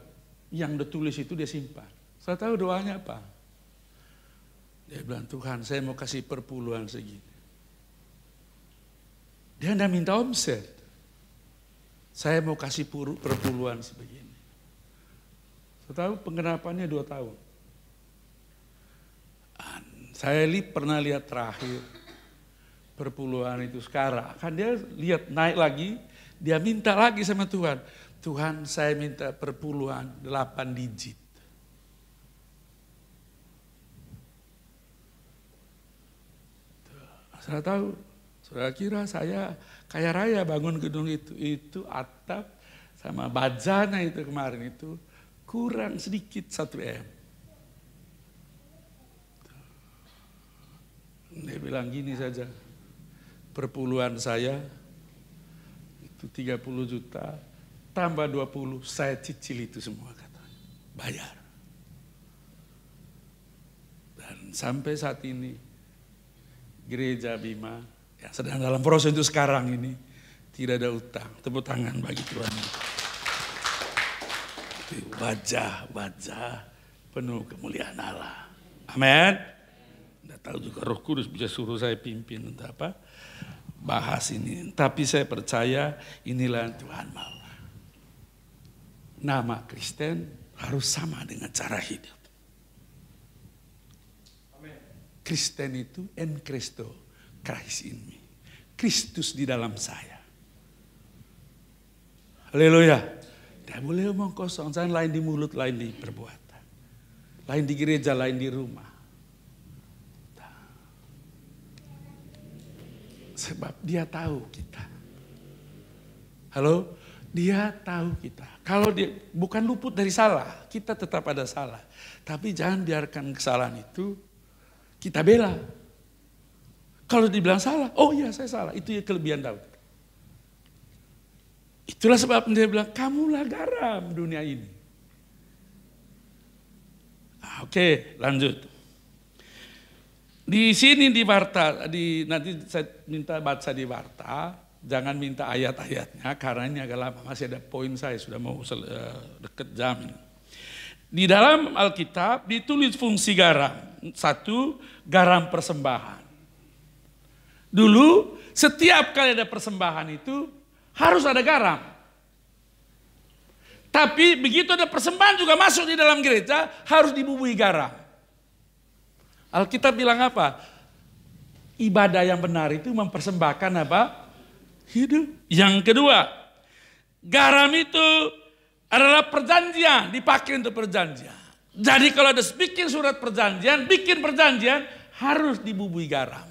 Yang ditulis itu dia simpan. Saya tahu doanya apa. Dia bilang, Tuhan saya mau kasih perpuluhan segini. Dia enggak minta omset. Saya mau kasih perpuluhan sebegini. Saya tahu penggenapannya 2 tahun. Saya pernah lihat terakhir. Perpuluhan itu sekarang, kan dia lihat naik lagi, dia minta lagi sama Tuhan. Tuhan saya minta perpuluhan 8 digit. Saya tahu, saudara kira saya kaya raya bangun gedung itu atap sama bajana itu kemarin itu kurang sedikit 1 M. Dia bilang gini saja. Perpuluhan saya itu 30 juta, tambah 20, saya cicil itu semua katanya. Bayar. Dan sampai saat ini, gereja Bima, yang sedang dalam proses itu sekarang ini, tidak ada utang. Tepuk tangan bagi Tuhan. Wajah-wajah penuh kemuliaan Allah. Amin. Tidak tahu juga Roh Kudus bisa suruh saya pimpin untuk apa? Bahas ini, tapi saya percaya inilah yang Tuhan mau. Nama Kristen harus sama dengan cara hidup. Kristen itu en Kristo, Christ in me. Kristus di dalam saya. Haleluya. Tidak boleh omong kosong, jangan lain di mulut, lain di perbuatan. Lain di gereja, lain di rumah. Sebab dia tahu kita. Halo? Dia tahu kita. Kalau dia bukan luput dari salah, kita tetap ada salah. Tapi jangan biarkan kesalahan itu kita bela. Kalau dibilang salah, oh iya saya salah. Itu ya kelebihan Daud. Itulah sebab dia bilang, kamulah garam dunia ini. Oke, lanjut. Di sini di Warta, nanti saya minta baca di Warta, jangan minta ayat-ayatnya karena ini agak lama, masih ada poin saya, sudah mau deket jam ini. Di dalam Alkitab ditulis fungsi garam. 1, garam persembahan. Dulu setiap kali ada persembahan itu harus ada garam. Tapi begitu ada persembahan juga masuk di dalam gereja harus dibubuhi garam. Alkitab bilang apa? ibadah yang benar itu mempersembahkan apa? Hidup. Yang kedua, garam itu adalah perjanjian, dipakai untuk perjanjian. Jadi kalau ada bikin surat perjanjian, bikin perjanjian harus dibubui garam.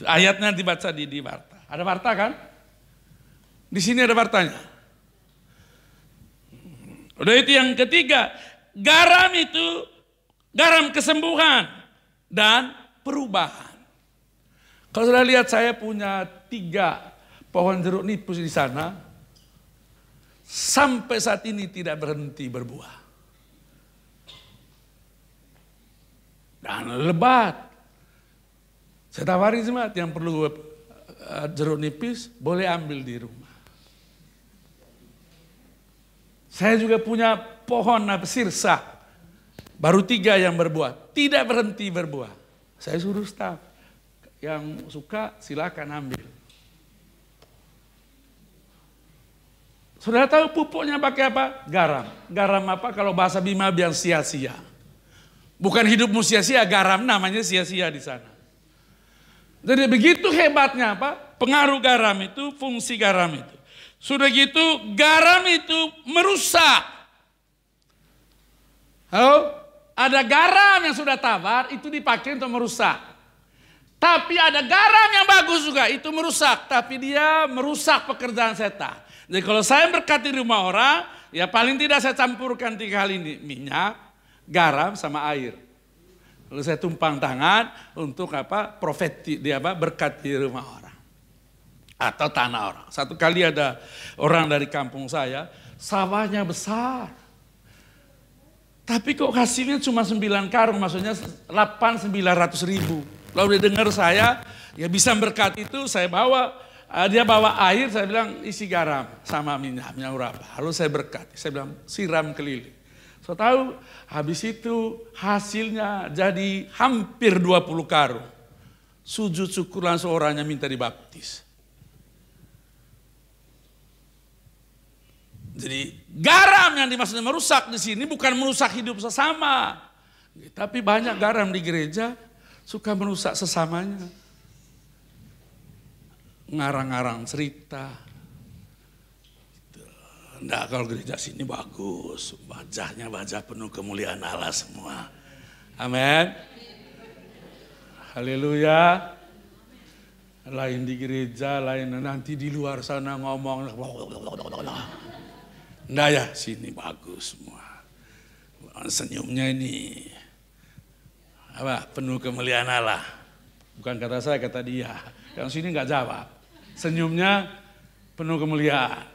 Ayatnya dibaca di Warta. Ada Warta kan? Di sini ada Wartanya. Udah itu yang ketiga, garam itu garam kesembuhan dan perubahan. Kalau sudah lihat saya punya 3 pohon jeruk nipis di sana, sampai saat ini tidak berhenti berbuah. Dan lebat. Saya tawari jemaat yang perlu jeruk nipis, boleh ambil di rumah. Saya juga punya pohon sirsa, baru 3 yang berbuah, tidak berhenti berbuah. Saya suruh staf, yang suka silakan ambil. Sudah tahu pupuknya pakai apa? Garam. Garam apa kalau bahasa Bima bilang sia-sia. Bukan hidupmu sia-sia, garam namanya sia-sia di sana. Jadi begitu hebatnya apa? Pengaruh garam itu, fungsi garam itu. Sudah gitu garam itu merusak. Halo? Ada garam yang sudah tawar itu dipakai untuk merusak. Tapi ada garam yang bagus juga itu merusak. Tapi dia merusak pekerjaan setan. Jadi kalau saya berkati rumah orang, ya paling tidak saya campurkan 3 kali ini. Minyak, garam sama air. Lalu saya tumpang tangan untuk apa? Profeti, dia apa? Berkati rumah orang. Atau tanah orang. Satu kali ada orang dari kampung saya, sawahnya besar. Tapi kok hasilnya cuma 9 karung, maksudnya 8.900.000. Lalu dia dengar saya, ya bisa berkat itu, saya bawa, dia bawa air, saya bilang isi garam sama minyaknya berapa. Lalu saya berkati, saya bilang siram keliling. Saya tahu habis itu hasilnya jadi hampir 20 karung. Sujud syukur langsung orangnya minta dibaptis. Jadi garam yang dimaksudnya merusak di sini bukan merusak hidup sesama. Tapi banyak garam di gereja suka merusak sesamanya. Ngarang-ngarang cerita. Enggak, kalau gereja sini bagus. Wajahnya wajah penuh kemuliaan Allah semua. Amin. Haleluya. Lain di gereja, lain nanti di luar sana ngomong. Enggak ya, sini bagus semua. Senyumnya ini apa? Penuh kemuliaan Allah. Bukan kata saya, kata dia. Yang sini enggak jawab. Senyumnya penuh kemuliaan.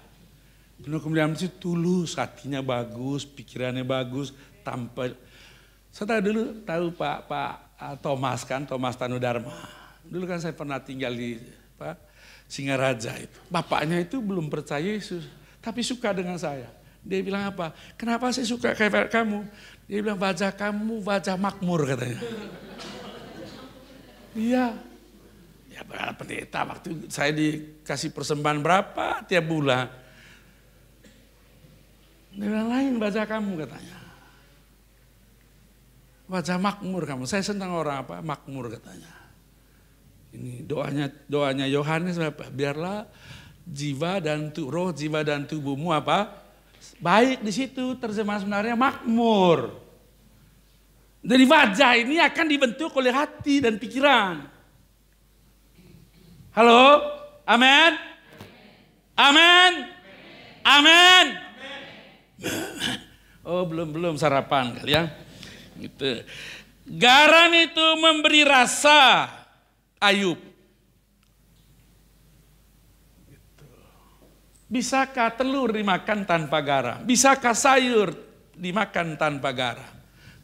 Penuh kemuliaan itu tulus, hatinya bagus, pikirannya bagus, tampil. Saya tahu Pak Thomas kan, Thomas Tanudharma. Dulu kan saya pernah tinggal di Singaraja itu. Bapaknya itu belum percaya Yesus. Tapi suka dengan saya. Dia bilang apa? Kenapa saya suka kayak kamu? Dia bilang wajah kamu wajah makmur katanya. Iya. Ya pendeta waktu saya dikasih persembahan berapa tiap bulan. Dia bilang lain wajah kamu katanya. Wajah makmur kamu. Saya senang orang apa? Makmur katanya. Ini doanya Yohanes apa? Biarlah jiwa dan roh, jiwa dan tubuhmu apa? Baik di situ, terjemahan sebenarnya makmur. Dari wajah ini akan dibentuk oleh hati dan pikiran. Halo? Amin? Amin? Amin? Oh belum sarapan kali ya. Gitu. Garam itu memberi rasa. Ayub. Bisakah telur dimakan tanpa garam? Bisakah sayur dimakan tanpa garam?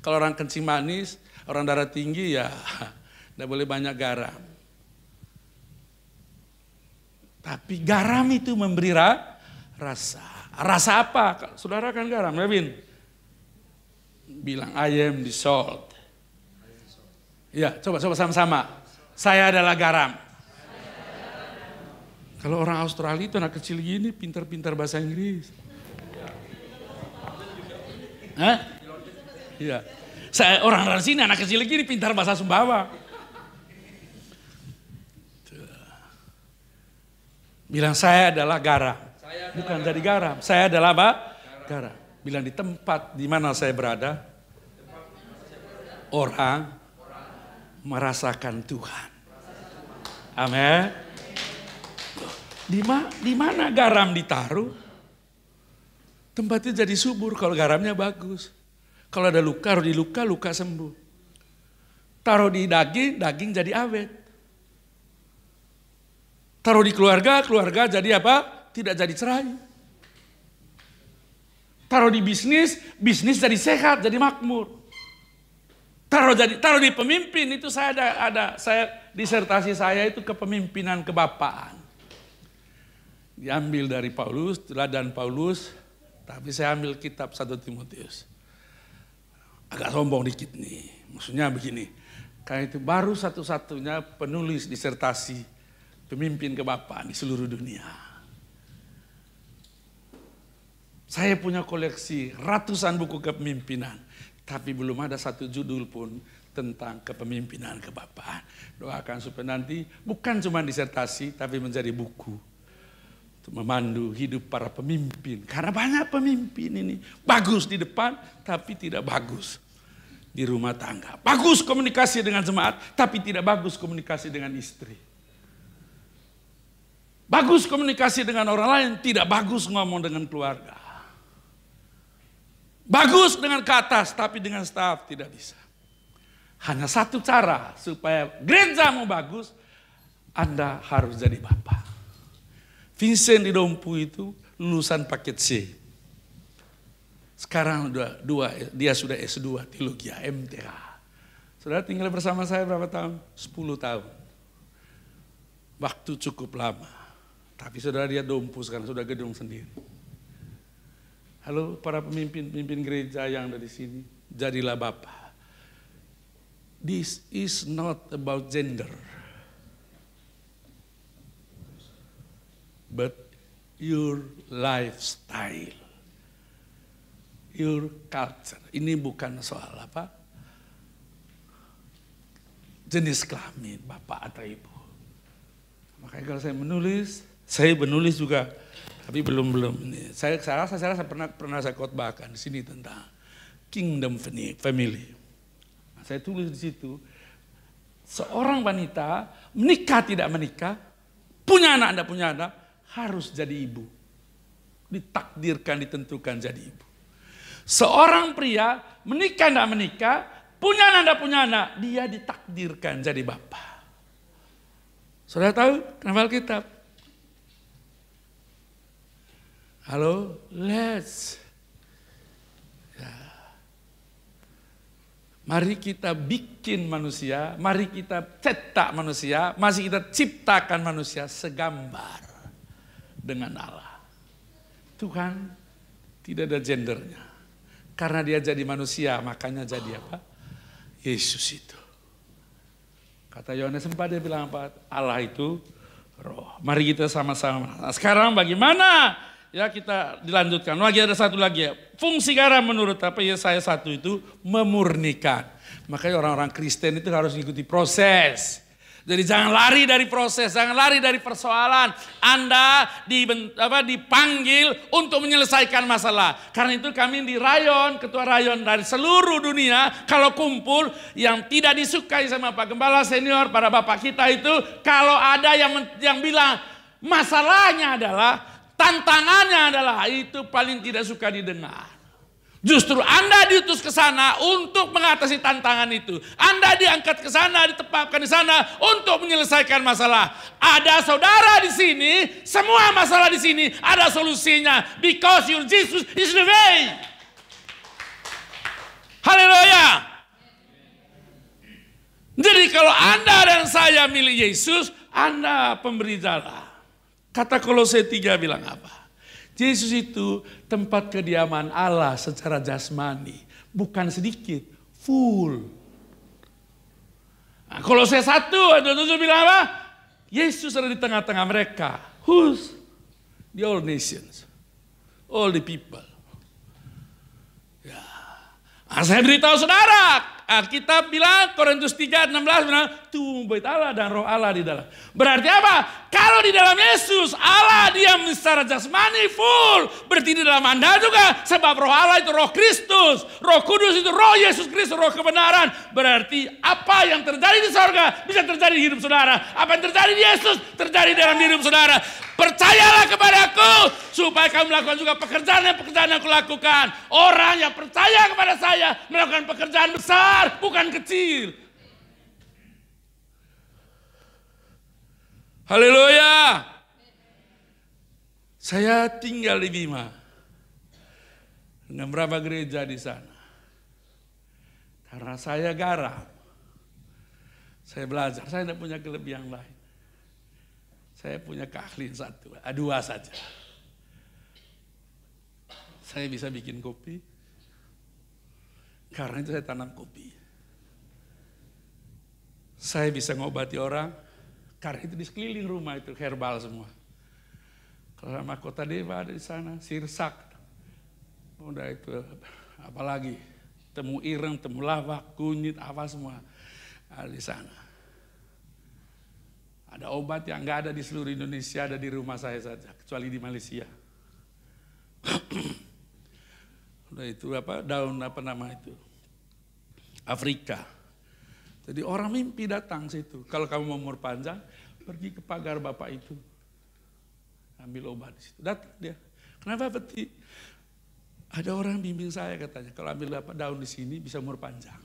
Kalau orang kencing manis, orang darah tinggi ya tidak boleh banyak garam. Tapi garam itu memberi rasa. Rasa apa? Saudara kan garam, Levin? Bilang I am the salt. Ya, coba sama-sama. Saya adalah garam. Kalau orang Australia itu anak kecil gini pintar-pintar bahasa Inggris. Hah? Iya. Saya orang dari sini anak kecil gini pintar bahasa Sumbawa. Bilang saya adalah garam. Bukan jadi garam. Saya adalah apa? Garam. Bilang di tempat di mana saya berada, orang merasakan Tuhan. Amin. Di mana garam ditaruh, tempatnya jadi subur kalau garamnya bagus. Kalau ada luka, taruh di luka, luka sembuh. Taruh di daging, daging jadi awet. Taruh di keluarga, keluarga jadi apa? Tidak jadi cerai. Taruh di bisnis, bisnis jadi sehat, jadi makmur. Taruh di pemimpin, itu saya disertasi saya itu kepemimpinan kebapaan. Diambil dari Paulus, teladan Paulus, tapi saya ambil kitab 1 Timotius. Agak sombong dikit nih, maksudnya begini. Karena itu baru satu-satunya penulis disertasi pemimpin kebapaan di seluruh dunia. Saya punya koleksi ratusan buku kepemimpinan, tapi belum ada satu judul pun tentang kepemimpinan kebapaan. Doakan supaya nanti bukan cuma disertasi, tapi menjadi buku untuk memandu hidup para pemimpin. Karena banyak pemimpin ini bagus di depan, tapi tidak bagus di rumah tangga. Bagus komunikasi dengan jemaat, tapi tidak bagus komunikasi dengan istri. Bagus komunikasi dengan orang lain, tidak bagus ngomong dengan keluarga. Bagus dengan ke atas, tapi dengan staf tidak bisa. Hanya satu cara supaya gerejamu bagus, Anda harus jadi bapak. Vincent di Dompu itu lulusan paket C. Sekarang dia sudah S2 teologi MTH. Saudara tinggal bersama saya berapa tahun? 10 tahun. Waktu cukup lama. Tapi saudara dia Dompu sekarang sudah gedung sendiri. Halo para pemimpin gereja yang ada di sini, jadilah bapak. This is not about gender, but your lifestyle, your culture. Ini bukan soal apa? Jenis kelamin bapak atau ibu. Makanya kalau saya menulis juga. Tapi belum. Saya pernah saya khotbahkan di sini tentang kingdom family. Nah, saya tulis di situ, seorang wanita menikah tidak menikah, punya anak tidak punya anak, harus jadi ibu. Ditakdirkan, ditentukan jadi ibu. Seorang pria menikah tidak menikah, punya anak tidak punya anak, dia ditakdirkan jadi bapak. Saudara tahu kenapa Alkitab? Halo, let's. Ya. Mari kita bikin manusia, mari kita cetak manusia, masih kita ciptakan manusia segambar dengan Allah. Tuhan tidak ada gendernya. Karena dia jadi manusia, makanya jadi apa? Yesus itu. Kata Yohanes 4 dia bilang apa? Allah itu roh. Mari kita sama-sama. Nah, sekarang bagaimana? Ya kita dilanjutkan. Lagi ada satu lagi ya. Fungsi garam menurut apa Yesaya 1 itu memurnikan. Makanya orang-orang Kristen itu harus mengikuti proses. Jadi jangan lari dari proses, jangan lari dari persoalan. Anda dipanggil untuk menyelesaikan masalah. Karena itu kami di rayon, ketua rayon dari seluruh dunia, kalau kumpul yang tidak disukai sama Pak Gembala Senior, para bapak kita itu, kalau ada yang bilang masalahnya adalah, tantangannya adalah itu paling tidak suka didengar. Justru Anda diutus ke sana untuk mengatasi tantangan itu. Anda diangkat ke sana, ditempatkan di sana untuk menyelesaikan masalah. Ada saudara di sini, semua masalah di sini ada solusinya. Because your Jesus is the way. Haleluya. Jadi kalau Anda dan saya milih Yesus, Anda pemberi jalan. Kata Kolose 3 bilang apa? Yesus itu tempat kediaman Allah secara jasmani. Bukan sedikit, full. Nah, Kolose 1 ayat 27 bilang apa? Yesus ada di tengah-tengah mereka. Who's? The all nations. All the people. Ya. Nah, saya beritahu saudara, Alkitab bilang, Korintus 3:16 bilang, tumbuh Allah dan roh Allah di dalam. Berarti apa? Kalau di dalam Yesus, Allah diam secara jasmani full. Berarti di dalam Anda juga. Sebab roh Allah itu roh Kristus. Roh Kudus itu roh Yesus Kristus, roh kebenaran. Berarti apa yang terjadi di sorga bisa terjadi di hidup saudara. Apa yang terjadi di Yesus terjadi dalam hidup saudara. Percayalah kepadaku supaya kamu melakukan juga pekerjaan yang aku lakukan. Orang yang percaya kepada saya melakukan pekerjaan besar, bukan kecil. Haleluya. Saya tinggal di Bima dengan berapa gereja di sana. Karena saya garam. Saya belajar, saya tidak punya kelebihan lain. Saya punya keahlian dua saja. Saya bisa bikin kopi. Karena itu saya tanam kopi. Saya bisa ngobati orang. Karena itu di sekeliling rumah itu herbal semua. Kalau mahkota dewa ada di sana, sirsak. Udah itu apalagi temu ireng, temu lawak, kunyit, apa semua ada di sana. Ada obat yang nggak ada di seluruh Indonesia, ada di rumah saya saja, kecuali di Malaysia. Udah itu daun itu Afrika. Jadi orang mimpi datang situ. Kalau kamu mau umur panjang, pergi ke pagar bapak itu, ambil obat di situ. Datang dia. Kenapa peti? Ada orang bimbing saya katanya, kalau ambil daun di sini bisa umur panjang.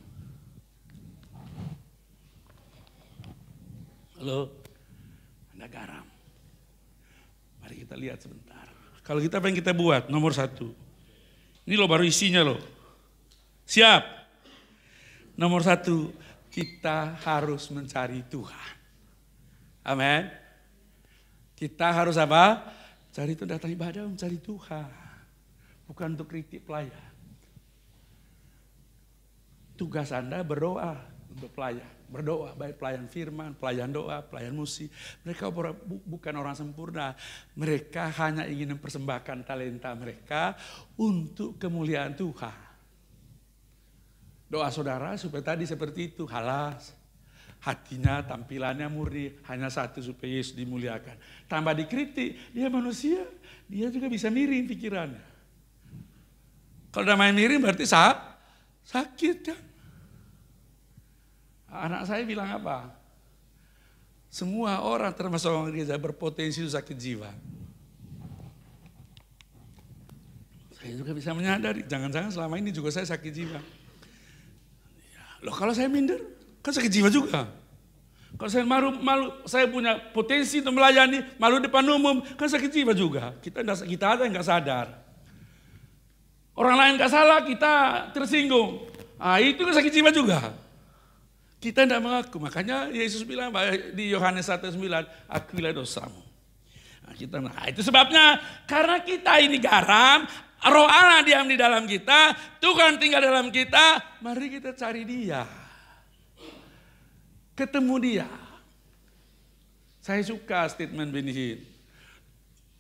Halo, ada garam. Mari kita lihat sebentar. Kalau kita pengen kita buat nomor 1. Ini loh baru isinya loh. Siap. Nomor 1, kita harus mencari Tuhan. Amin. Kita harus apa? Cari itu, datang ibadah mencari Tuhan. Bukan untuk kritik pelayan. Tugas Anda berdoa untuk pelayan. Berdoa, baik pelayan firman, pelayan doa, pelayan musik. Mereka bukan orang sempurna. Mereka hanya ingin mempersembahkan talenta mereka untuk kemuliaan Tuhan. Doa saudara supaya tadi seperti itu, halas. Hatinya, tampilannya murni, hanya satu supaya Yesus dimuliakan. Tambah dikritik, dia manusia, dia juga bisa miring pikirannya. Kalau udah main miring berarti sakit kan. Anak saya bilang apa? Semua orang termasuk orang gereja berpotensi sakit jiwa. Saya juga bisa menyadari, jangan-jangan selama ini juga saya sakit jiwa. Loh kalau saya minder, kan sakit jiwa juga. Kalau saya malu, saya punya potensi untuk melayani, malu depan umum, kan sakit jiwa juga. Kita ada yang nggak sadar. Orang lain nggak salah, kita tersinggung. Itu kan sakit jiwa juga. Kita tidak mengaku, makanya Yesus bilang di Yohanes 1:9, akuilah dosamu. Itu sebabnya, karena kita ini garam, Roh Allah diam di dalam kita, Tuhan tinggal dalam kita, mari kita cari Dia. Ketemu Dia. Saya suka statement Benny Hinn.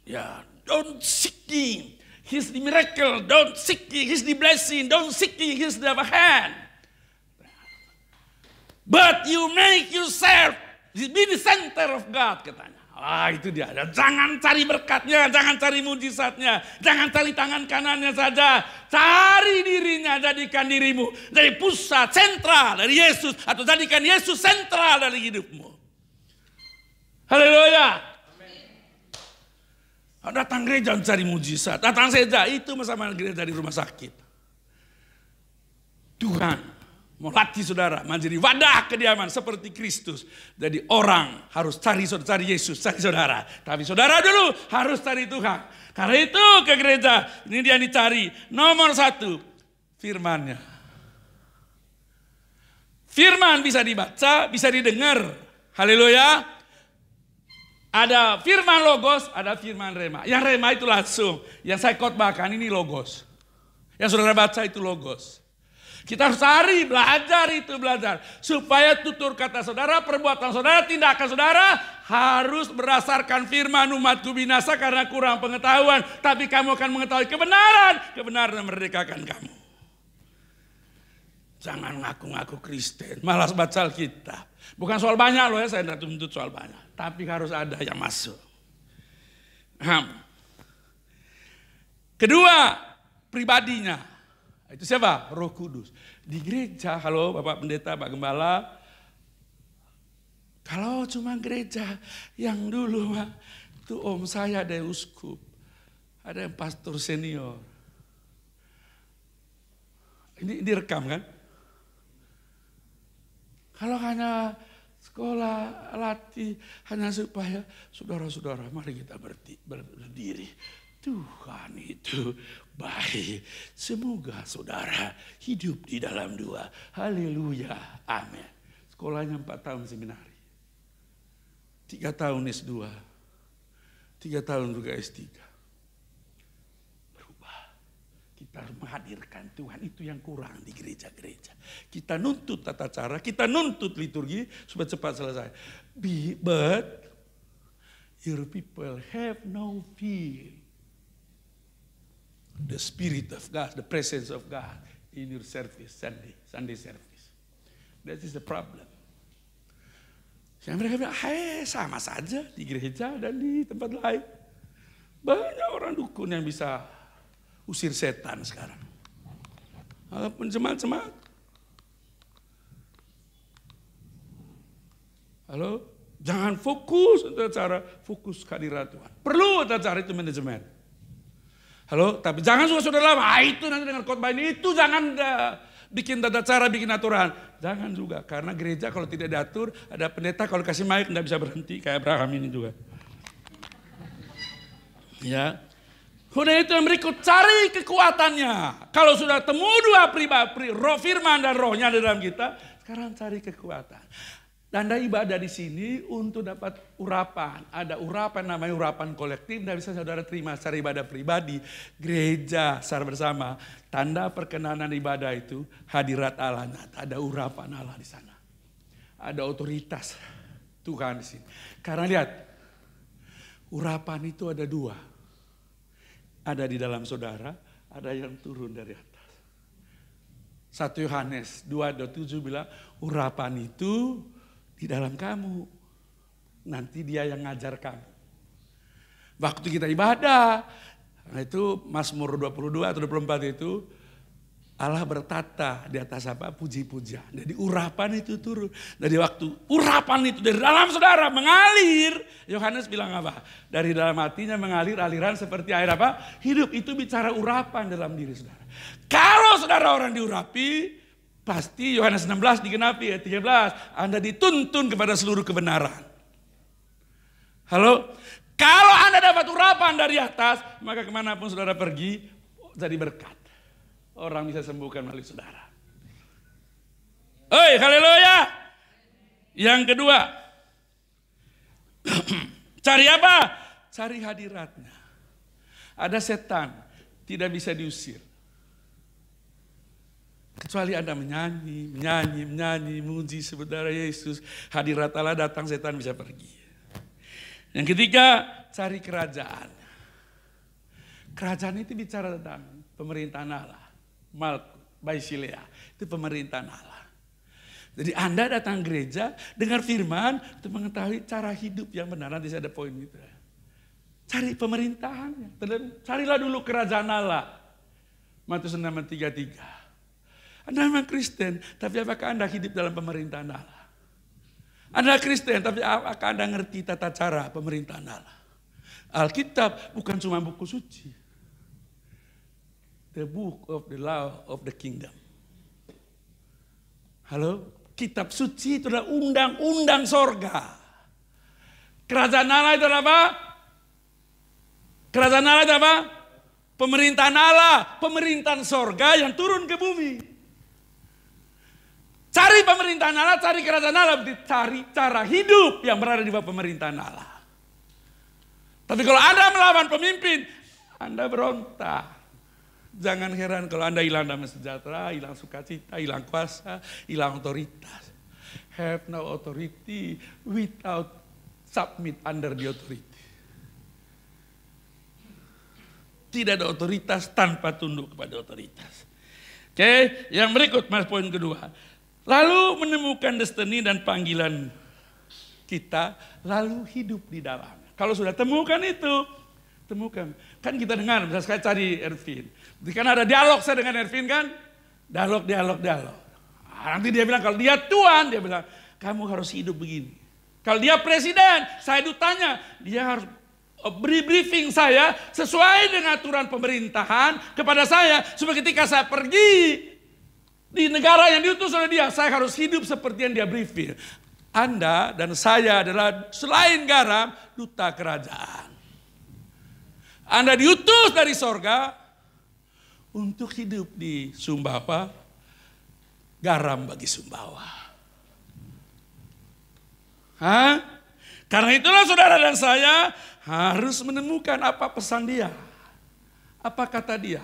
Ya, don't seek Him. He's the miracle, don't seek Him. He's the blessing, don't seek Him. He's the hand. But you make yourself be the center of God, katanya. Itu dia. Jangan cari berkatnya, jangan cari mujizatnya, jangan cari tangan kanannya saja. Cari dirinya, jadikan dirimu dari pusat sentral dari Yesus, atau jadikan Yesus sentral dari hidupmu. Haleluya. Datang gereja mencari mujizat, datang saja itu sama gereja di rumah sakit. Tuhan mau latih saudara menjadi wadah kediaman seperti Kristus. Jadi orang harus cari Yesus, cari saudara. Tapi saudara dulu harus cari Tuhan. Karena itu ke gereja, ini dia dicari. Nomor 1, firman-Nya. Firman bisa dibaca, bisa didengar. Haleluya. Ada firman logos, ada firman rema. Yang rema itu langsung. Yang saya khotbahkan ini logos. Yang saudara baca itu logos. Kita harus cari, belajar. Supaya tutur kata saudara, perbuatan saudara, tindakan saudara harus berdasarkan firman. Umatku binasa karena kurang pengetahuan. Tapi kamu akan mengetahui kebenaran. Kebenaran memerdekakan kamu. Jangan ngaku-ngaku Kristen, malas baca Alkitab. Bukan soal banyak loh ya, saya tidak tuntut soal banyak. Tapi harus ada yang masuk. Kedua, pribadinya. Itu siapa? Roh Kudus. Di gereja, halo Bapak Pendeta, Pak Gembala. Kalau cuma gereja yang dulu, itu om saya ada yang uskup. Ada yang pastor senior. Ini direkam kan? Kalau hanya sekolah, latih, hanya supaya saudara-saudara mari kita berdiri. Tuhan itu baik. Semoga saudara hidup di dalam doa. Haleluya. Amin. Sekolahnya 4 tahun seminari. 3 tahun S2. 3 tahun juga S3. Berubah. Kita harus menghadirkan Tuhan, itu yang kurang di gereja-gereja. Kita nuntut tata cara, kita nuntut liturgi supaya cepat selesai. But your people have no fear. The Spirit of God, the presence of God in your service, Sunday service. That is the problem. Yang mereka bilang, sama saja di gereja dan di tempat lain. Banyak orang dukun yang bisa usir setan sekarang. Walaupun jemaat-jemaat. Halo, jangan fokus untuk cara fokus kehadiran Tuhan. Perlu tata cara itu manajemen. Halo, tapi jangan suka saudara lama, itu nanti dengan khotbah ini, itu jangan bikin tata cara, bikin aturan. Jangan juga, karena gereja kalau tidak diatur, ada pendeta kalau kasih mic tidak bisa berhenti, kayak Abraham ini juga. Ya, udah itu yang berikut, cari kekuatannya. Kalau sudah temu dua pribadi, roh firman dan rohnya di dalam kita, sekarang cari kekuatan. Anda ibadah di sini untuk dapat urapan. Ada urapan namanya urapan kolektif. Tidak bisa saudara terima secara ibadah pribadi. Gereja secara bersama. Tanda perkenanan ibadah itu hadirat Allah nyata. Ada urapan Allah di sana. Ada otoritas Tuhan di sini. Karena lihat. Urapan itu ada 2. Ada di dalam saudara. Ada yang turun dari atas. 1 Yohanes 2:7 bilang. Urapan itu di dalam kamu. Nanti dia yang ngajar kamu. Waktu kita ibadah. Nah itu Mazmur 22 atau 24 itu. Allah bertata di atas apa? Puji-pujian. Jadi urapan itu turun. Dari waktu urapan itu dari dalam saudara mengalir. Yohanes bilang apa? Dari dalam hatinya mengalir aliran seperti air apa? Hidup itu bicara urapan dalam diri saudara. Kalau saudara orang diurapi. Pasti Yohanes 16 digenapi ayat 13. Anda dituntun kepada seluruh kebenaran. Halo? Kalau Anda dapat urapan dari atas, maka kemanapun saudara pergi, jadi berkat. Orang bisa sembuhkan melalui saudara. Oi, haleluya. Yang kedua. Cari apa? Cari hadiratnya. Ada setan, tidak bisa diusir. Kecuali Anda menyanyi, memuji saudara Yesus. Hadirat Allah datang, setan bisa pergi. Yang ketiga, cari kerajaan. Kerajaan itu bicara tentang pemerintahan Allah. Baisilea, itu pemerintahan Allah. Jadi Anda datang gereja, dengar firman, untuk mengetahui cara hidup yang benar. Nanti saya ada poin gitu. Cari pemerintahannya. Carilah dulu kerajaan Allah. Matius 6:33. Anda memang Kristen, tapi apakah Anda hidup dalam pemerintahan Allah? Anda Kristen, tapi apakah Anda ngerti tata cara pemerintahan Allah? Alkitab bukan cuma buku suci. The book of the law of the kingdom. Halo? Kitab suci itu adalah undang-undang sorga. Kerajaan Allah itu apa? Kerajaan Allah itu apa? Pemerintahan Allah, pemerintahan sorga yang turun ke bumi. Cari pemerintahan Allah, cari kerajaan Allah, cari cara hidup yang berada di bawah pemerintahan Allah. Tapi kalau Anda melawan pemimpin, Anda berontak. Jangan heran kalau Anda hilang damai sejahtera, hilang sukacita, hilang kuasa, hilang otoritas. Have no authority without submit under the authority. Tidak ada otoritas tanpa tunduk kepada otoritas. Oke, yang berikut mas poin kedua. Lalu menemukan destiny dan panggilan kita, lalu hidup di dalam. Kalau sudah temukan itu, temukan. Kan kita dengar, bisa sekali cari Ervin. Kan ada dialog saya dengan Ervin kan? Dialog. Nanti dia bilang, kalau dia Tuhan, dia bilang, kamu harus hidup begini. Kalau dia presiden, saya tanya, dia harus beri briefing saya sesuai dengan aturan pemerintahan kepada saya. Supaya ketika saya pergi di negara yang diutus oleh dia, saya harus hidup seperti yang dia briefing. Anda dan saya adalah selain garam, duta kerajaan. Anda diutus dari sorga untuk hidup di Sumbawa, garam bagi Sumbawa. Karena itulah saudara dan saya harus menemukan apa pesan dia. Apa kata dia.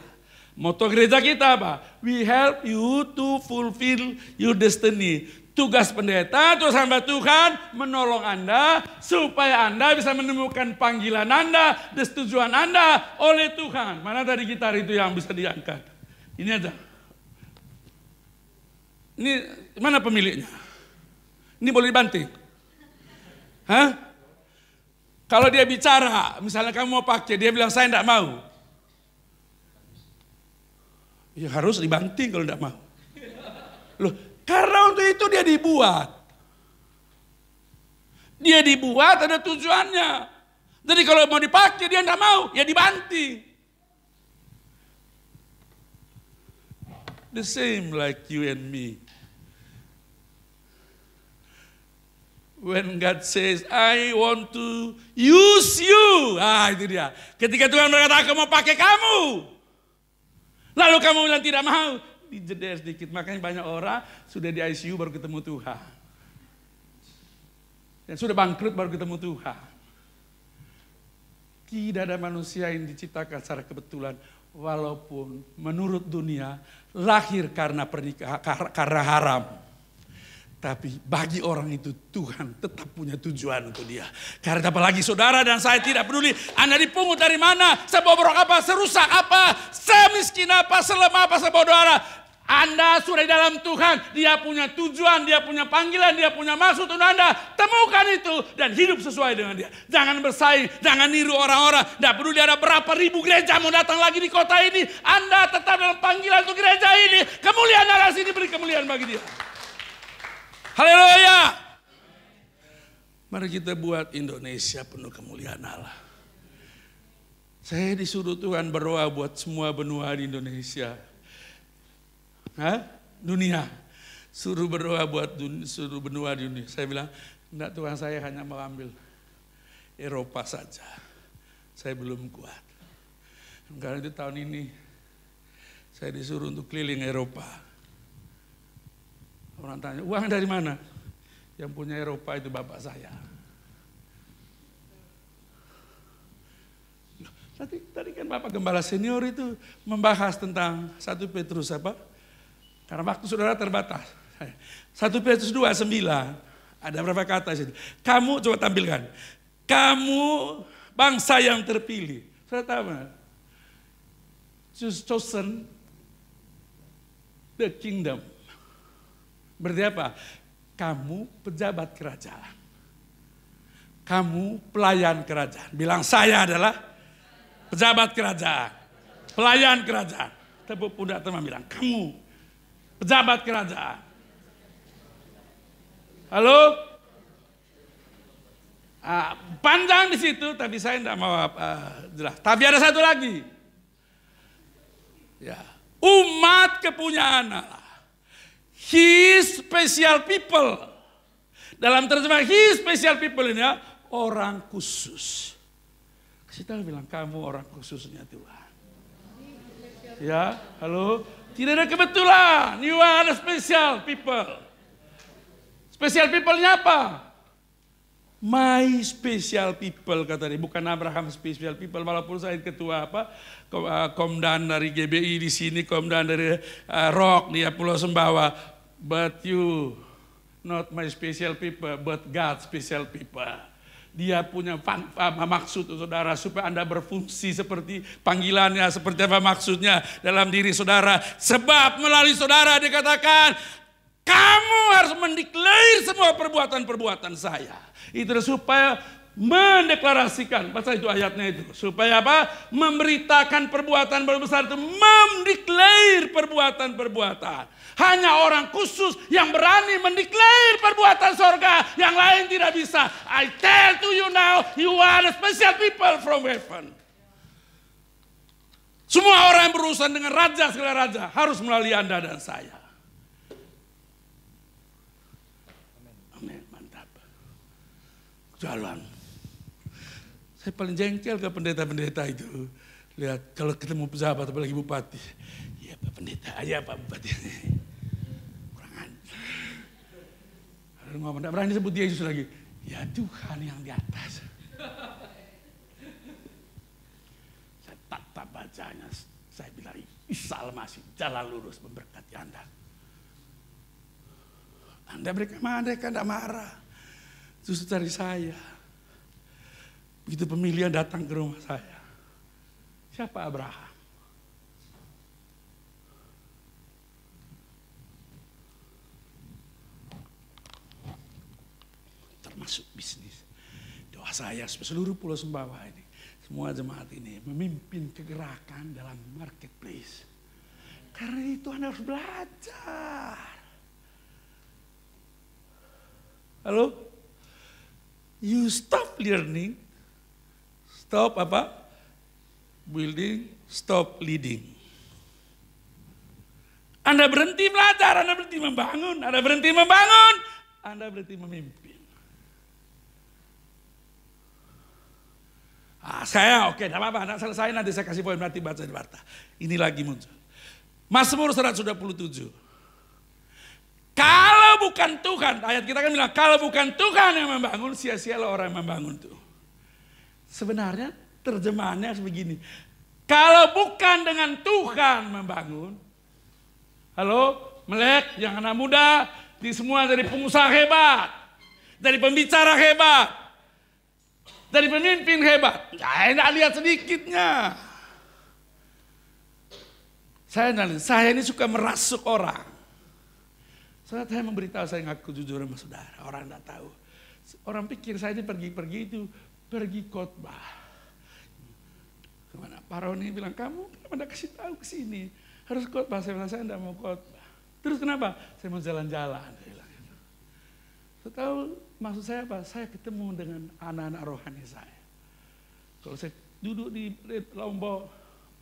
Moto gereja kita apa? We help you to fulfill your destiny. Tugas pendeta, tugas hamba Tuhan menolong Anda supaya Anda bisa menemukan panggilan Anda, tujuan Anda oleh Tuhan. Mana tadi gitar itu yang bisa diangkat? Ini aja. Ini mana pemiliknya? Ini boleh dibanting? Kalau dia bicara, misalnya kamu mau pakai, dia bilang saya tidak mau. Ya harus dibanting kalau tidak mau. Loh, karena untuk itu dia dibuat. Dia dibuat ada tujuannya. Jadi kalau mau dipakai dia tidak mau, ya dibanting. The same like you and me. When God says, I want to use you. Itu dia. Ketika Tuhan berkata, aku mau pakai kamu. Lalu kamu bilang tidak mau. Dijeda sedikit. Makanya banyak orang sudah di ICU baru ketemu Tuhan. Dan sudah bangkrut baru ketemu Tuhan. Tidak ada manusia yang diciptakan secara kebetulan. Walaupun menurut dunia lahir karena pernikahan, karena haram. Tapi bagi orang itu Tuhan tetap punya tujuan untuk dia. Karena apalagi saudara dan saya tidak peduli Anda dipungut dari mana, sebobrok apa, serusak apa, semiskin apa, selemah apa, sebodoh apa. Anda sudah di dalam Tuhan. Dia punya tujuan, dia punya panggilan, dia punya maksud untuk Anda. Temukan itu dan hidup sesuai dengan dia. Jangan bersaing, jangan niru orang-orang. Tidak peduli ada berapa ribu gereja mau datang lagi di kota ini. Anda tetap dalam panggilan untuk gereja ini. Kemuliaan Allah sini beri kemuliaan bagi dia. Haleluya. Mari kita buat Indonesia penuh kemuliaan Allah. Saya disuruh Tuhan berdoa buat semua benua di Indonesia. Dunia. Suruh berdoa buat seluruh benua di dunia. Saya bilang, enggak Tuhan, saya hanya mau ambil Eropa saja. Saya belum kuat. Karena itu tahun ini saya disuruh untuk keliling Eropa. Orang tanya, uang dari mana? Yang punya Eropa itu bapak saya. Tadi kan Bapak Gembala Senior itu membahas tentang 1 Petrus apa? Karena waktu saudara terbatas. 1 Petrus 2:9. Ada berapa kata situ? Kamu coba tampilkan. Kamu bangsa yang terpilih. Saudara tahu mana? Chosen the kingdom. Berarti apa? Kamu pejabat kerajaan. Kamu pelayan kerajaan. Bilang saya adalah pejabat kerajaan. Pelayan kerajaan. Tepuk pundak teman bilang, kamu pejabat kerajaan. Halo? Panjang di situ, tapi saya tidak mau jelas. Tapi ada satu lagi. Ya, umat kepunyaan Allah. His special people. Dalam terjemahan His special people ini ya, orang khusus. Kita bilang kamu orang khususnya Tuhan. Ya, halo. Tidak ada kebetulan. You are the special people. Special people-nya apa? My special people kata dia. Bukan Abraham special people. Walaupun saya ketua Komdan dari GBI di sini, Komdan dari Rock di Pulau Sumbawa. But you not my special people, but God special people. Dia punya maksud saudara supaya Anda berfungsi seperti panggilannya, seperti apa maksudnya dalam diri saudara. Sebab melalui saudara dikatakan, kamu harus mendeklarasi semua perbuatan-perbuatan saya. Itu supaya mendeklarasikan, pasal itu ayatnya itu. Supaya apa? Memberitakan perbuatan besar itu, mendeklarasi perbuatan-perbuatan. Hanya orang khusus yang berani mendeklarasi perbuatan sorga, yang lain tidak bisa. I tell to you now, you are the special people from heaven. Semua orang yang berurusan dengan raja, segala raja, harus melalui Anda dan saya. Amin, mantap. Jalan. Saya paling jengkel ke pendeta-pendeta itu. Lihat, kalau ketemu pejabat, apalagi bupati. Ya Pak Pendeta, ya Pak Bupati. Kurang ajar. Ngomong, tidak berani sebut Yesus lagi. Ya Tuhan yang di atas. Saya tatap bacanya. Saya bilang, Isa Al-Masih, jalan lurus memberkati Anda. Anda mereka tidak marah. Justru dari saya. Begitu pemilihan datang ke rumah saya. Siapa Abraham? Termasuk bisnis. Doa saya seluruh Pulau Sumbawa ini. Semua jemaat ini memimpin kegerakan dalam marketplace. Karena itu Anda harus belajar. Halo? You stop learning. Stop apa? Building, stop leading. Anda berhenti belajar, Anda berhenti membangun. Anda berhenti membangun, Anda berhenti memimpin. Saya oke, tidak apa-apa, tidak selesai nanti saya kasih poin berarti baca di Warta. Ini lagi muncul. Mazmur 127. Kalau bukan Tuhan, ayat kita kan bilang, kalau bukan Tuhan yang membangun, sia-sialah orang yang membangun itu. Sebenarnya terjemahannya begini. Kalau bukan dengan Tuhan membangun. Halo, melek yang anak muda. Di semua dari pengusaha hebat. Dari pembicara hebat. Dari pemimpin hebat. Saya tidak lihat sedikitnya. Saya ini suka merasuk orang. Saya memberitahu, saya ngaku jujur sama saudara. Orang tidak tahu. Orang pikir saya ini pergi-pergi itu. Pergi khotbah. Kemana? Pak Roni bilang, kamu kenapa tidak kasih tahu ke sini? Harus khotbah. Saya bilang, saya tidak mau khotbah. Terus kenapa? Saya mau jalan-jalan. Saya tahu maksud saya apa? Saya ketemu dengan anak-anak rohani saya. Kalau saya duduk di Lombok,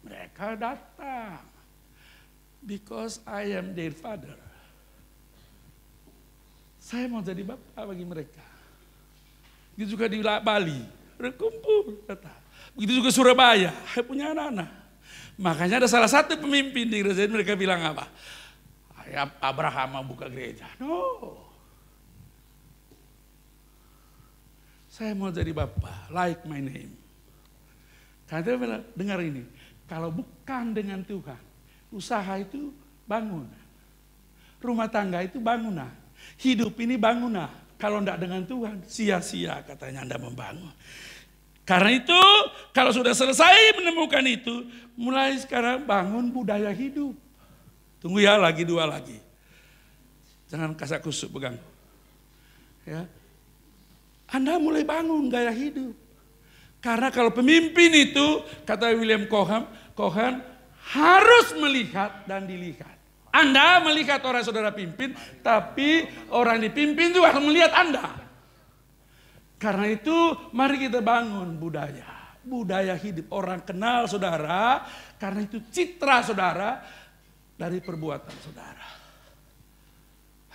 mereka datang. Because I am their father. Saya mau jadi bapak bagi mereka. Begitu juga di Bali, berkumpul. Begitu juga Surabaya, saya punya anak-anak. Makanya ada salah satu pemimpin di gereja mereka bilang apa? Abraham mau buka gereja. No. Saya mau jadi bapak, like my name. Karena dia bilang, dengar ini, kalau bukan dengan Tuhan, usaha itu bangunan. Rumah tangga itu bangunan. Hidup ini bangunan. Kalau tidak dengan Tuhan, sia-sia katanya Anda membangun. Karena itu, kalau sudah selesai menemukan itu, mulai sekarang bangun budaya hidup. Tunggu ya, lagi 2 lagi. Jangan kasak kusuk pegang. Ya. Anda mulai bangun gaya hidup. Karena kalau pemimpin itu, kata William Cohen harus melihat dan dilihat. Anda melihat orang saudara pimpin, tapi orang dipimpin juga harus melihat Anda. Karena itu mari kita bangun budaya hidup. Orang kenal saudara, karena itu citra saudara dari perbuatan saudara.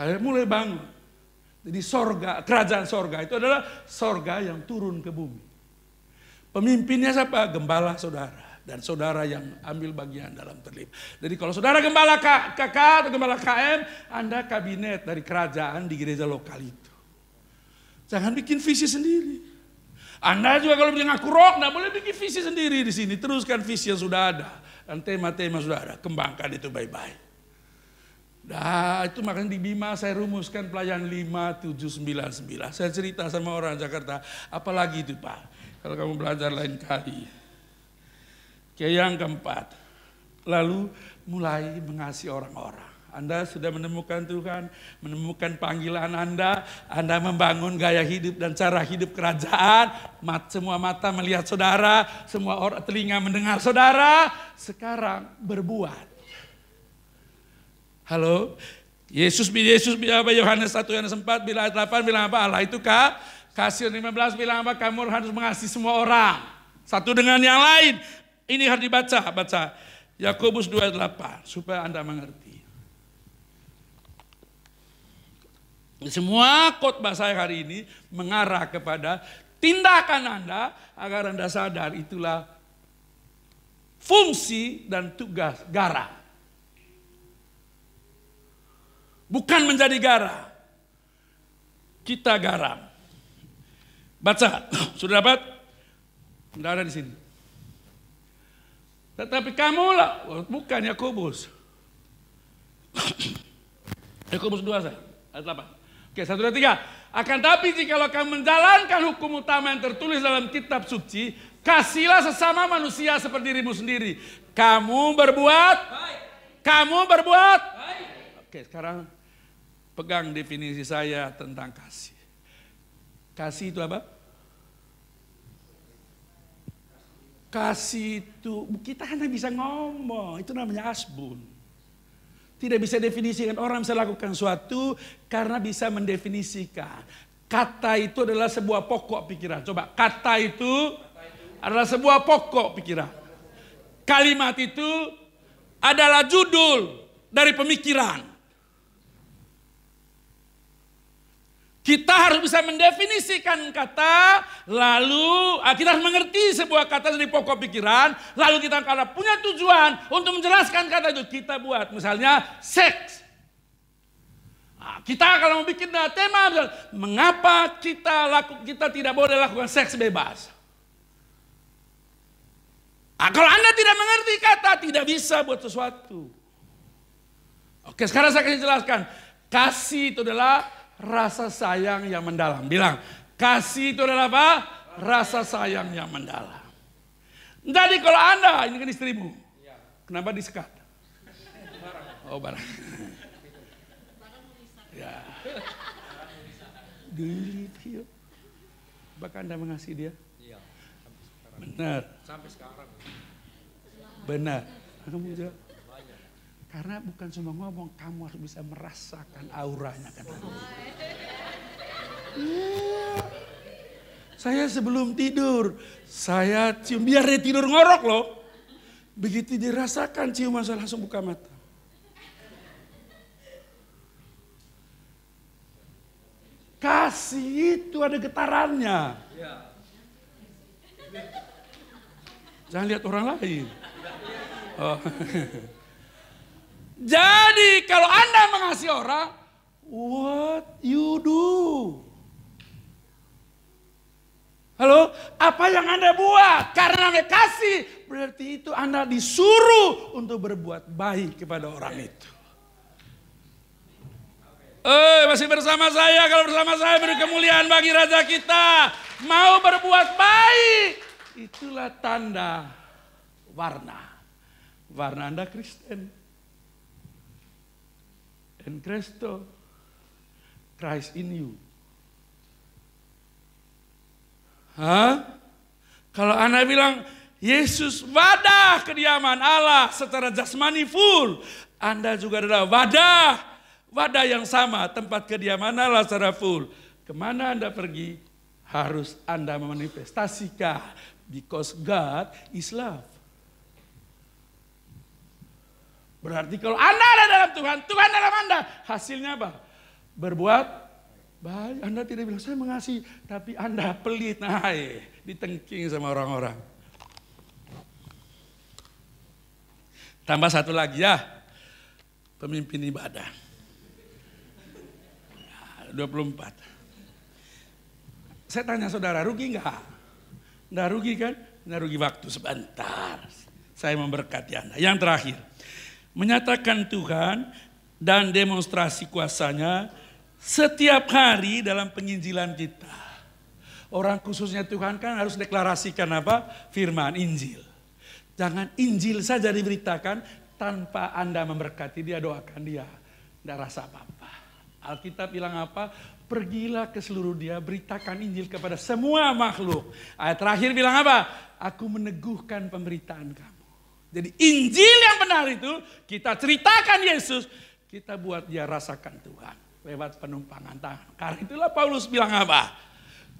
Harus mulai bangun. Jadi kerajaan sorga itu adalah sorga yang turun ke bumi. Pemimpinnya siapa? Gembala saudara. Dan saudara yang ambil bagian dalam terlibat. Jadi kalau saudara gembala KK atau gembala KM, Anda kabinet dari kerajaan di gereja lokal itu. Jangan bikin visi sendiri. Anda juga kalau ngaku roh, nggak boleh bikin visi sendiri di sini. Teruskan visi yang sudah ada. Dan tema-tema sudah ada. Kembangkan itu baik-baik. Nah, itu makanya di Bima saya rumuskan pelayan 5799. Saya cerita sama orang Jakarta, apalagi itu Pak, kalau kamu belajar lain kali. Yang keempat, lalu mulai mengasihi orang-orang. Anda sudah menemukan Tuhan, menemukan panggilan Anda membangun gaya hidup dan cara hidup kerajaan, semua mata melihat saudara, semua orang telinga mendengar saudara, sekarang berbuat. Halo, Yesus Yohanes 1, Yohanes 4, bilang 8, bilang apa? Allah itu kasih. 15 bilang apa? Kamu harus mengasihi semua orang, satu dengan yang lain. Ini harus baca Yakobus 2:8 supaya Anda mengerti. Semua khotbah saya hari ini mengarah kepada tindakan Anda agar Anda sadar itulah fungsi dan tugas garam. Bukan menjadi garam. Kita garam. Baca, sudah dapat? Tidak ada di sini. Tetapi kamulah, bukan Yakobus. Yakobus 2 ayat 8. Oke, 1, 2, 3. Akan tapi jikalau kamu menjalankan hukum utama yang tertulis dalam kitab suci, kasihlah sesama manusia seperti dirimu sendiri. Kamu berbuat baik. Kamu berbuat baik. Oke, sekarang pegang definisi saya tentang kasih. Kasih itu apa? Kasih itu, kita hanya bisa ngomong, itu namanya asbun. Tidak bisa definisikan, orang bisa lakukan suatu karena bisa mendefinisikan. Kata itu adalah sebuah pokok pikiran. Coba, kata itu adalah sebuah pokok pikiran. Kalimat itu adalah judul dari pemikiran. Kita harus bisa mendefinisikan kata, lalu kita harus mengerti sebuah kata dari pokok pikiran, lalu kita kalau punya tujuan untuk menjelaskan kata itu, kita buat misalnya seks. Nah, kita kalau mau bikin tema, mengapa kita tidak boleh lakukan seks bebas? Nah, kalau Anda tidak mengerti kata, tidak bisa buat sesuatu. Oke, sekarang saya akan jelaskan. Kasih itu adalah rasa sayang yang mendalam. Bilang, kasih itu adalah apa? Rasa sayang yang mendalam. Jadi kalau Anda, ini kan istrimu. Kenapa disekat? Oh, barang. Ya. Do you live here? Apakah Anda mengasihi dia? Iya. Benar. Sampai sekarang. Benar. Kamu jawab. Karena bukan cuma ngomong, kamu harus bisa merasakan auranya. Saya sebelum tidur, saya cium, biar dia tidur ngorok loh. Begitu dirasakan ciuman, saya langsung buka mata. Kasih itu ada getarannya. Jangan lihat orang lain. Oh. Jadi kalau Anda mengasihi orang, what you do? Halo, apa yang Anda buat? Karena Anda kasih, berarti itu Anda disuruh untuk berbuat baik kepada orang itu. Masih bersama saya, kalau bersama saya beri kemuliaan bagi Raja kita. Mau berbuat baik, itulah tanda warna. Warna Anda Kristen. En Cristo, Christ in you. Kalau Anda bilang, Yesus wadah kediaman Allah secara jasmani full. Anda juga adalah wadah yang sama, tempat kediaman Allah secara full. Kemana Anda pergi, harus Anda memanifestasikan. Because God is love. Berarti kalau Anda ada dalam Tuhan, Tuhan dalam Anda, hasilnya apa? Berbuat baik. Anda tidak bilang, saya mengasihi, tapi Anda pelit, ditengking sama orang-orang. Tambah satu lagi ya, pemimpin ibadah. 24. Saya tanya saudara, rugi enggak? Enggak rugi kan? Enggak rugi waktu sebentar. Saya memberkati Anda. Yang terakhir. Menyatakan Tuhan dan demonstrasi kuasanya setiap hari dalam penginjilan kita. Orang khususnya Tuhan kan harus deklarasikan apa? Firman, Injil. Jangan Injil saja diberitakan tanpa Anda memberkati dia, doakan dia. Tidak rasa apa-apa. Alkitab bilang apa? Pergilah ke seluruh dia, beritakan Injil kepada semua makhluk. Ayat terakhir bilang apa? Aku meneguhkan pemberitaan kamu. Jadi Injil yang benar itu kita ceritakan Yesus. Kita buat dia rasakan Tuhan lewat penumpangan tangan. Karena itulah Paulus bilang apa?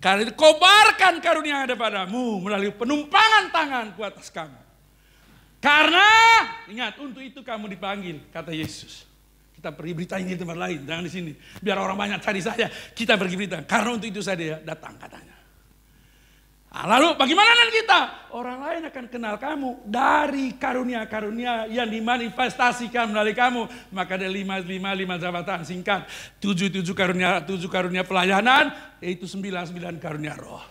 Karena itu kobarkan karunia yang ada padamu melalui penumpangan tanganku atas kamu. Karena ingat untuk itu kamu dipanggil, kata Yesus. Kita pergi berita Injil di tempat lain, jangan di sini. Biar orang banyak cari saya, kita pergi berita. Karena untuk itu saya datang katanya. Nah, lalu bagaimana dengan kita? Orang lain akan kenal kamu dari karunia-karunia yang dimanifestasikan melalui kamu. Maka ada 5 jabatan singkat. 7 karunia pelayanan, yaitu 9 karunia roh.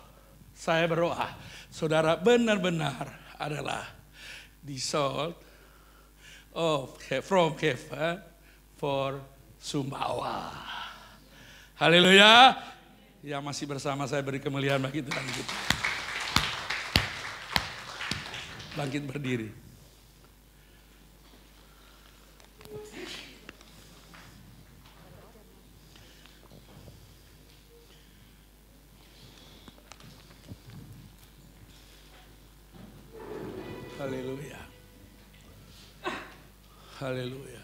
Saya berdoa, saudara benar-benar adalah the salt from heaven for Sumbawa. Haleluya. Yang masih bersama saya beri kemuliaan bagi Tuhan kita. Bangkit berdiri. Haleluya. Haleluya.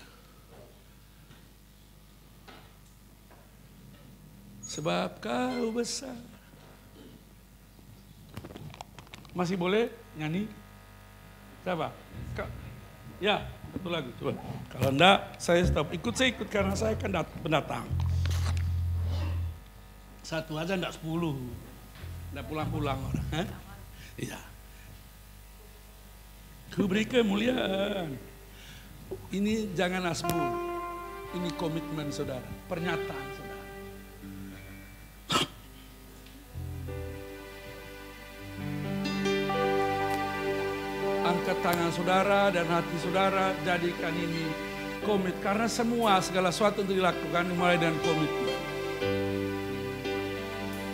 Sebab kau besar. Masih boleh nyanyi? Siapa? Ya, satu lagu. Coba. Kalau enggak, saya stop. Saya ikut karena saya kan pendatang. Satu aja enggak 10. Enggak pulang-pulang orang. Iya. Ku beri kemuliaan. Ini jangan asmu. Ini komitmen saudara. Pernyataan saudara. Angkat tangan saudara dan hati saudara, jadikan ini komit. Karena segala sesuatu untuk dilakukan mulai dengan komitmen.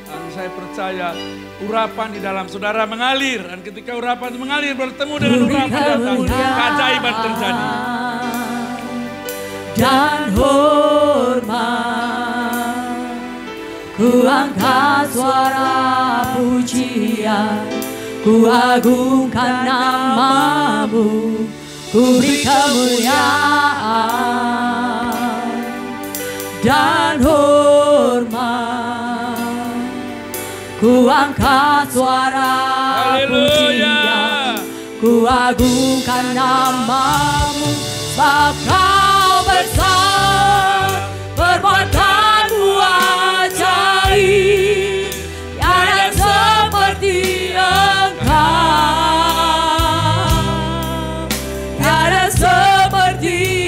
Dan saya percaya urapan di dalam saudara mengalir. Dan ketika urapan mengalir bertemu dengan urapan datang, keajaiban terjadi. Dan hormat, ku angkat suara pujian. Ku agungkan namamu, ku beri kemuliaan dan hormat. Ku angkat suara pujian, ku agungkan namamu, sebab kau besar, perbuatanmu ajaib, tiada seperti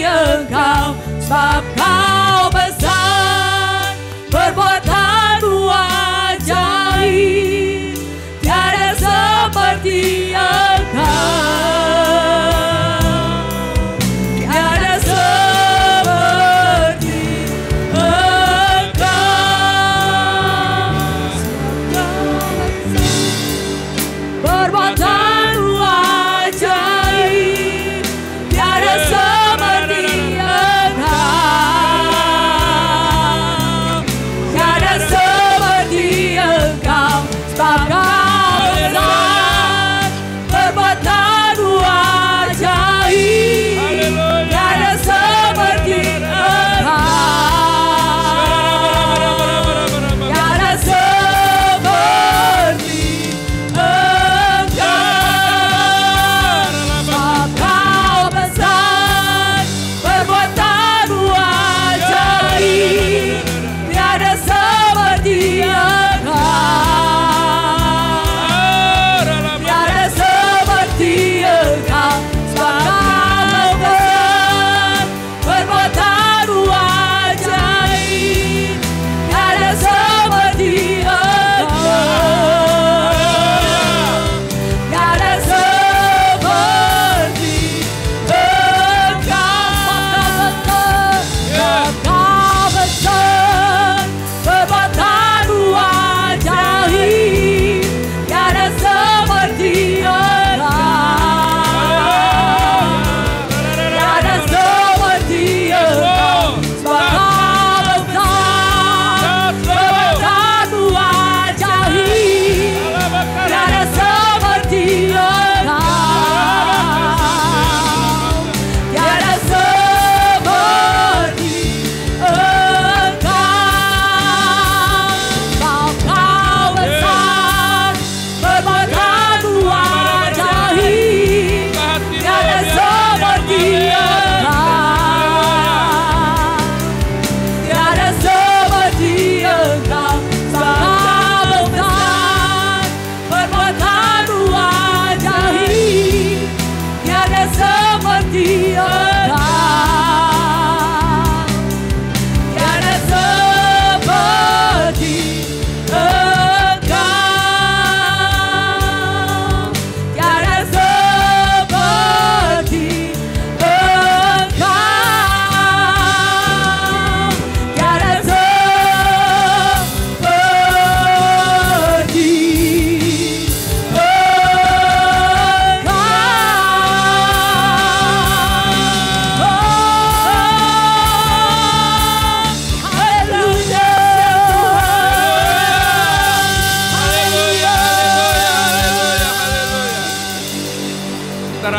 Engkau, sebab kau besar, perbuatanmu ajaib, tiada seperti Engkau, tiada seperti Engkau, perbuatanmu ajaib, tiada seperti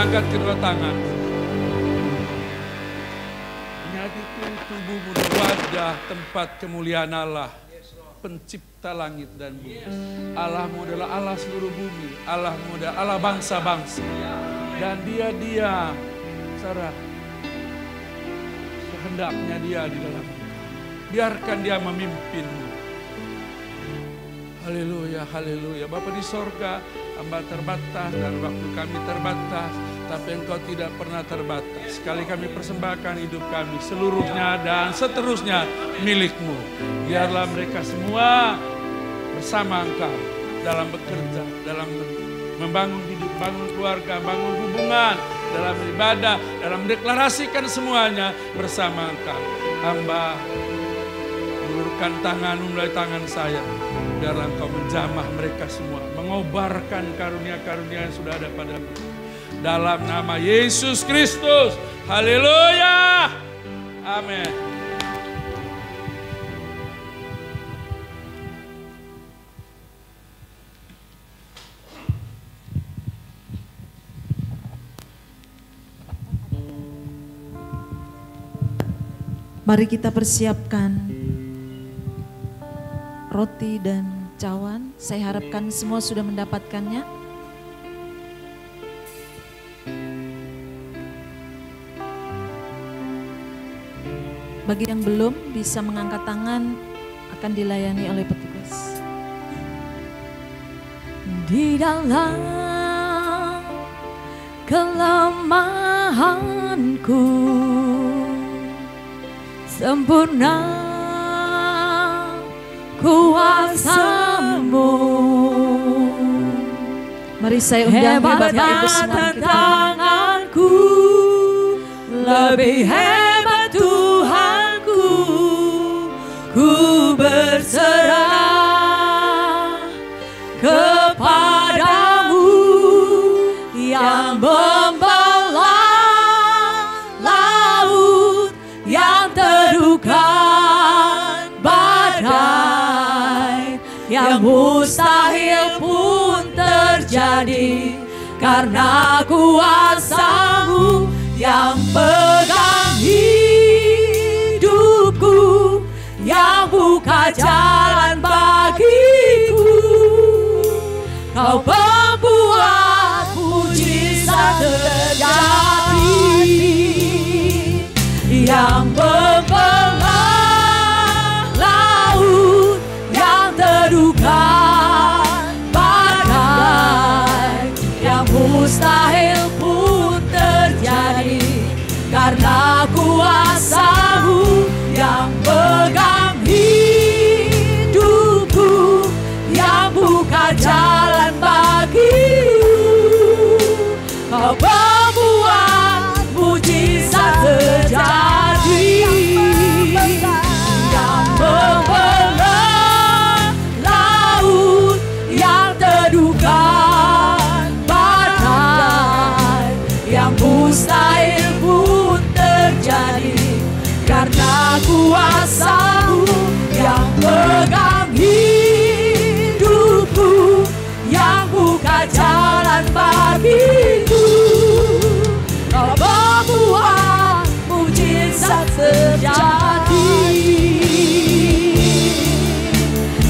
angkat kedua tangan. Ingat itu tubuhmu wajah tempat kemuliaan Allah, pencipta langit dan bumi. Allahmu adalah Allah seluruh bumi. Allahmu adalah Allah bangsa-bangsa. Dan dia diam, saudara, sehendaknya dia di dalam. Biarkan dia memimpinmu. Haleluya, haleluya. Bapa di sorga, hamba terbatas dan waktu kami terbatas, tapi Engkau tidak pernah terbatas. Sekali kami persembahkan hidup kami seluruhnya dan seterusnya milik-Mu. Biarlah mereka semua bersama Engkau dalam bekerja, dalam membangun hidup, bangun keluarga, bangun hubungan, dalam ibadah, dalam mendeklarasikan semuanya bersama Engkau. Hamba ulurkan tangan, mulai tangan saya. Biarlah Engkau menjamah mereka semua, mengobarkan karunia-karunia yang sudah ada padamu. Dalam nama Yesus Kristus, haleluya, amin. Mari kita persiapkan roti dan cawan. Saya harapkan semua sudah mendapatkannya. Bagi yang belum bisa mengangkat tangan, akan dilayani oleh petugas. Di dalam kelemahanku sempurna kuasa-Mu. Mari saya undang Bapak Ibu semua kita. Tanganku lebih hebat Tuhanku, ku berserah kepadamu yang membelah laut yang teduhkan badai, yang mustahil pun terjadi karena kuasa-Mu yang pegang hidupku, yang buka jalan bagiku. Kau membuat mujizat terjadi, yang membelah laut yang teduhkan badai, yang mustahil pun terjadi karena kuasa-Mu yang pegang hidupku, yang buka jalan bagiku. Kau membuat mujizat terjadi, yang membelah laut yang teduhkan badai, yang mustahil pun terjadi karena kuasa-Mu yang pegang hidupku, yang buka jalan bagiku. Kau membuat mujizat terjadi,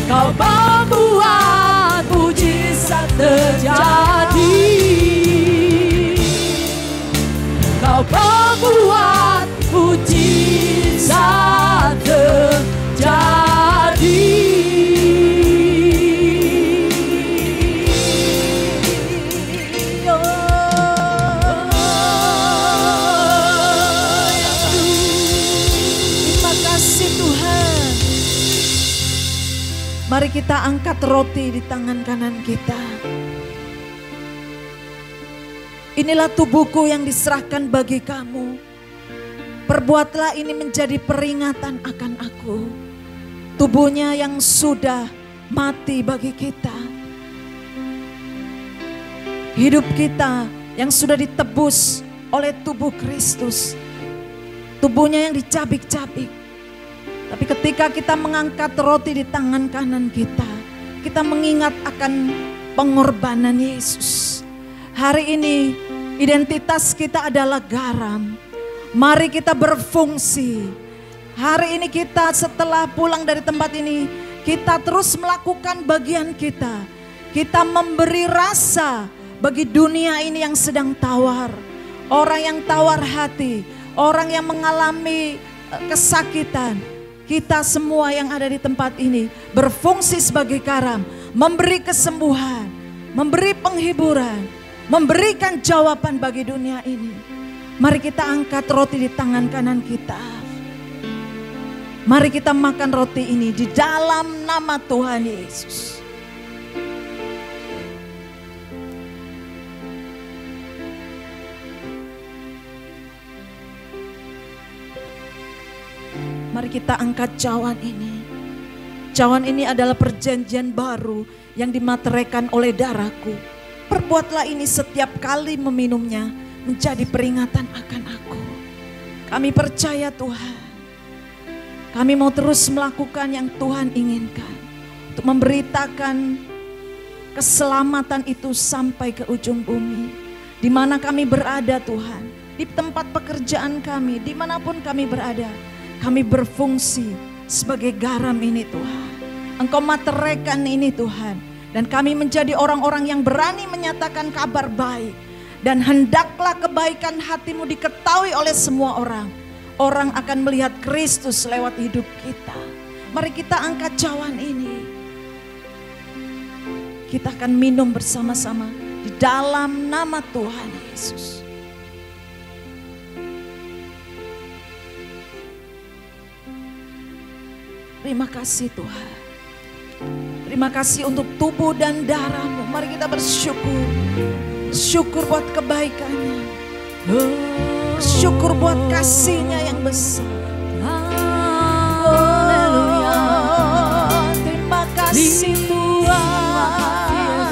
Kau membuat mujizat terjadi, Kau membuat mujizat terjadi. Terima kasih Tuhan. Mari kita angkat roti di tangan kanan kita. Inilah tubuhku yang diserahkan bagi kamu. Perbuatlah ini menjadi peringatan akan aku. Tubuhnya yang sudah mati bagi kita. Hidup kita yang sudah ditebus oleh tubuh Kristus. Tubuhnya yang dicabik-cabik. Tapi ketika kita mengangkat roti di tangan kanan kita, kita mengingat akan pengorbanan Yesus. Hari ini Identitas kita adalah garam. Mari kita berfungsi. Hari ini kita setelah pulang dari tempat ini, kita terus melakukan bagian kita. Kita memberi rasa bagi dunia ini yang sedang tawar. Orang yang tawar hati, orang yang mengalami kesakitan. Kita semua yang ada di tempat ini berfungsi sebagai garam, memberi kesembuhan, memberi penghiburan, memberikan jawaban bagi dunia ini. Mari kita angkat roti di tangan kanan kita. Mari kita makan roti ini di dalam nama Tuhan Yesus. Mari kita angkat cawan ini. Cawan ini adalah perjanjian baru yang dimateraikan oleh darahku. Perbuatlah ini setiap kali meminumnya menjadi peringatan akan aku. Kami percaya Tuhan. Kami mau terus melakukan yang Tuhan inginkan. Untuk memberitakan keselamatan itu sampai ke ujung bumi. Di mana kami berada Tuhan. Di tempat pekerjaan kami, dimanapun kami berada. Kami berfungsi sebagai garam ini Tuhan. Engkau materaikan ini Tuhan. Dan kami menjadi orang-orang yang berani menyatakan kabar baik. Dan hendaklah kebaikan hatimu diketahui oleh semua orang. Orang akan melihat Kristus lewat hidup kita. Mari kita angkat cawan ini. Kita akan minum bersama-sama di dalam nama Tuhan Yesus. Terima kasih Tuhan. Terima kasih untuk tubuh dan darah-Mu. Mari kita bersyukur. Syukur buat kebaikannya. Bersyukur buat kasih-Nya yang besar. Haleluya. Terima kasih Tuhan.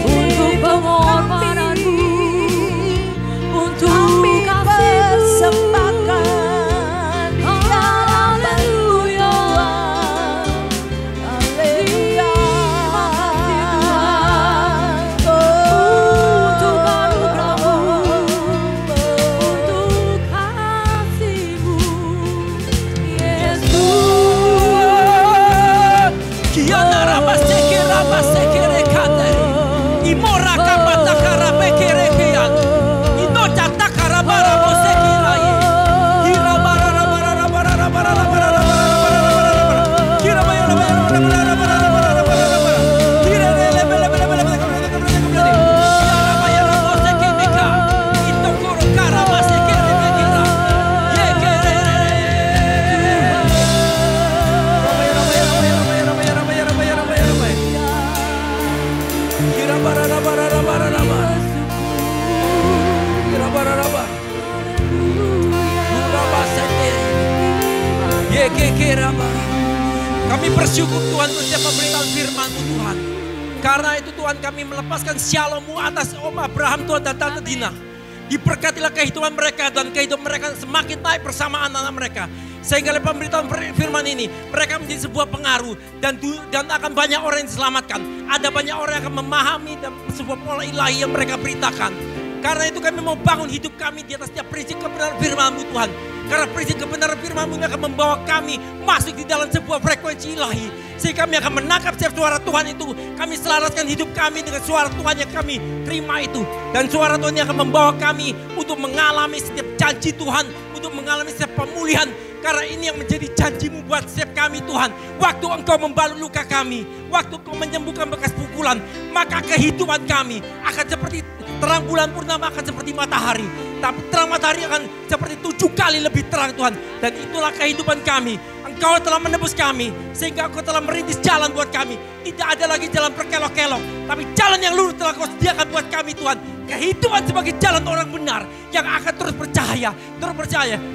Untuk pengorbananmu, untuk kami kasih-Mu. bersepakat. Kami bersyukur Tuhan untuk setiap pemberitaan firman-Mu Tuhan. Karena itu Tuhan kami melepaskan shalom-Mu atas Om Abraham Tuhan dan Tante Dina. Diberkatilah kehidupan mereka dan kehidupan mereka semakin naik bersama anak-anak mereka. Sehingga oleh pemberitaan firman ini mereka menjadi sebuah pengaruh dan akan banyak orang yang diselamatkan. Ada banyak orang yang akan memahami dan sebuah pola ilahi yang mereka beritakan. Karena itu kami mau bangun hidup kami di atas setiap prinsip kebenaran firman-Mu Tuhan. Karena prinsip kebenaran firman-Mu akan membawa kami masuk di dalam sebuah frekuensi ilahi. Sehingga kami akan menangkap setiap suara Tuhan itu. Kami selaraskan hidup kami dengan suara Tuhan yang kami terima itu. Dan suara Tuhan yang akan membawa kami untuk mengalami setiap janji Tuhan. Untuk mengalami setiap pemulihan. Karena ini yang menjadi janji-Mu buat setiap kami Tuhan. Waktu Engkau membalut luka kami. Waktu Engkau menyembuhkan bekas pukulan. Maka kehidupan kami akan seperti terang bulan purnama, akan seperti matahari. Tapi terang matahari akan seperti 7 kali lebih terang Tuhan. Dan itulah kehidupan kami. Engkau telah menebus kami. Sehingga Engkau telah merintis jalan buat kami. Tidak ada lagi jalan berkelok-kelok. Tapi jalan yang lurus telah Kau sediakan buat kami Tuhan. Kehidupan sebagai jalan orang benar. Yang akan terus percaya.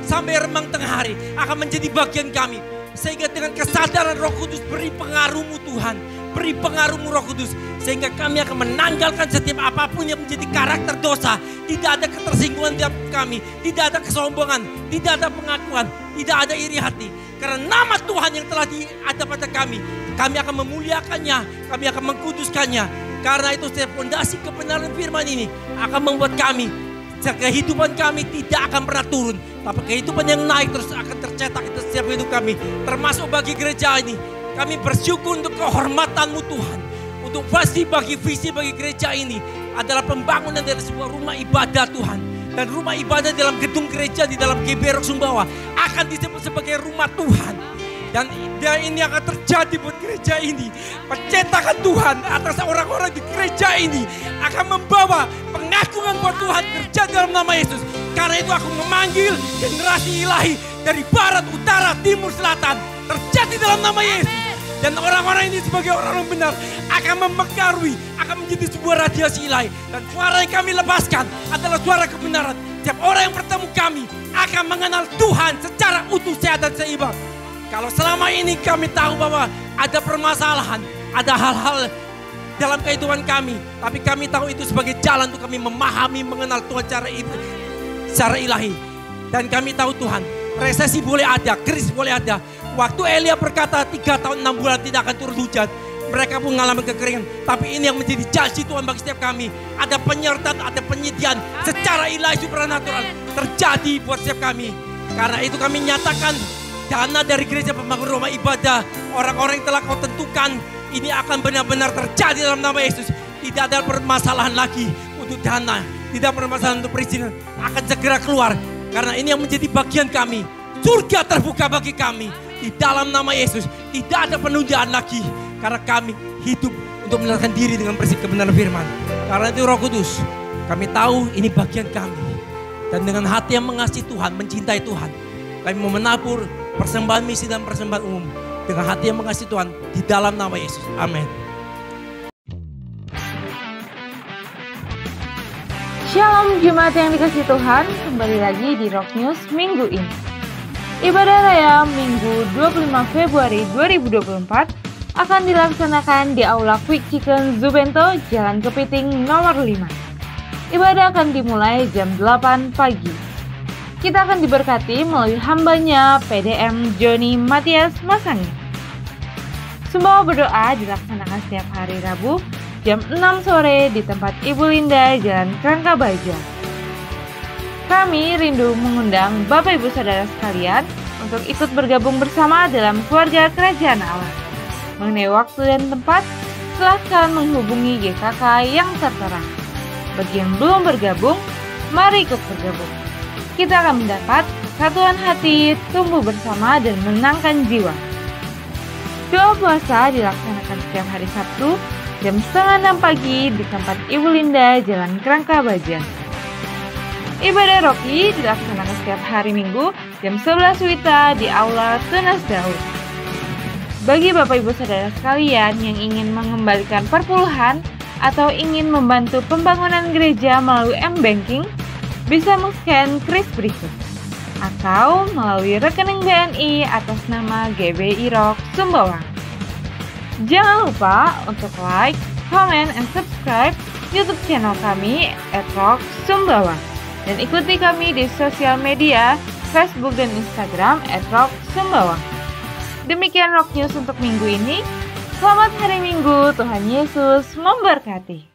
Sampai remang tengah hari. Akan menjadi bagian kami. Sehingga dengan kesadaran Roh Kudus beri pengaruh-Mu Tuhan. Beri pengaruh-Mu Roh Kudus. Sehingga kami akan menanggalkan setiap apapun yang menjadi karakter dosa. Tidak ada ketersinggungan di dalam kami. Tidak ada kesombongan. Tidak ada pengakuan. Tidak ada iri hati. Karena nama Tuhan yang telah ada pada kami. Kami akan memuliakannya. Kami akan mengkuduskannya. Karena itu setiap fondasi kebenaran firman ini akan membuat kami, kehidupan kami tidak akan pernah turun. Tapi kehidupan yang naik terus akan tercetak di setiap hidup kami. Termasuk bagi gereja ini. Kami bersyukur untuk kehormatan-Mu Tuhan. Untuk pasti bagi visi bagi gereja ini adalah pembangunan dari sebuah rumah ibadah Tuhan. Dan rumah ibadah dalam gedung gereja di dalam GBI Rock Sumbawa akan disebut sebagai rumah Tuhan. Dan ini akan terjadi buat gereja ini. Pencetakan Tuhan atas orang-orang di gereja ini akan membawa pengakuan buat Tuhan kerja dalam nama Yesus. Karena itu aku memanggil generasi ilahi dari barat, utara, timur, selatan. Terjadi dalam nama Yesus. Dan orang-orang ini sebagai orang-orang benar akan memengaruhi, akan menjadi sebuah radiasi ilahi. Dan suara yang kami lepaskan adalah suara kebenaran. Setiap orang yang bertemu kami akan mengenal Tuhan secara utuh, sehat dan seimbang. Kalau selama ini kami tahu bahwa ada permasalahan, ada hal-hal dalam kehidupan kami. Tapi kami tahu itu sebagai jalan untuk kami memahami, mengenal Tuhan secara ilahi. Dan kami tahu Tuhan, resesi boleh ada, krisis boleh ada. Waktu Elia berkata 3 tahun 6 bulan tidak akan turun hujan. Mereka pun mengalami kekeringan. Tapi ini yang menjadi janji Tuhan bagi setiap kami. Ada penyertaan, ada penyediaan secara ilahi supranatural terjadi buat setiap kami. Karena itu kami nyatakan dana dari gereja pembangunan rumah ibadah. Orang-orang yang telah kau tentukan ini akan benar-benar terjadi dalam nama Yesus. Tidak ada permasalahan lagi untuk dana. Tidak ada permasalahan untuk perizinan. Akan segera keluar. Karena ini yang menjadi bagian kami. Surga terbuka bagi kami. Di dalam nama Yesus tidak ada penundaan lagi. Karena kami hidup untuk menyerahkan diri dengan bersih kebenaran firman. Karena itu Roh Kudus, kami tahu ini bagian kami. Dan dengan hati yang mengasihi Tuhan, mencintai Tuhan, kami mau menabur persembahan misi dan persembahan umum. Dengan hati yang mengasihi Tuhan di dalam nama Yesus. Amin. Shalom jemaat yang dikasihi Tuhan, kembali lagi di Rock News minggu ini. Ibadah Raya Minggu 25 Februari 2024 akan dilaksanakan di Aula Quick Chicken Zubento, Jalan Kepiting nomor 5. Ibadah akan dimulai jam 8 pagi. Kita akan diberkati melalui hambanya PDM Joni Matias Masangi. Semua berdoa dilaksanakan setiap hari Rabu jam 6 sore di tempat Ibu Linda, Jalan Kerangka Baja. Kami rindu mengundang Bapak Ibu Saudara sekalian untuk ikut bergabung bersama dalam keluarga Kerajaan Allah. Mengenai waktu dan tempat, silakan menghubungi GKK yang tertera. Bagi yang belum bergabung, mari ikut bergabung. Kita akan mendapat kesatuan hati, tumbuh bersama dan menenangkan jiwa. Doa puasa dilaksanakan setiap hari Sabtu jam 5:30 pagi di tempat Ibu Linda, Jalan Kerangka Baja. Ibadah Rocky dilaksanakan setiap hari Minggu jam 11 WITA di Aula Tunas Daud. Bagi Bapak Ibu Saudara sekalian yang ingin mengembalikan perpuluhan atau ingin membantu pembangunan gereja melalui M-Banking, bisa men-scan kris berikut atau melalui rekening BNI atas nama GBI Rock Sumbawa. Jangan lupa untuk like, comment, and subscribe YouTube channel kami @Rock Sumbawa. Dan ikuti kami di sosial media, Facebook dan Instagram @Rock Sumbawa. Demikian Rock News untuk minggu ini. Selamat hari Minggu, Tuhan Yesus memberkati.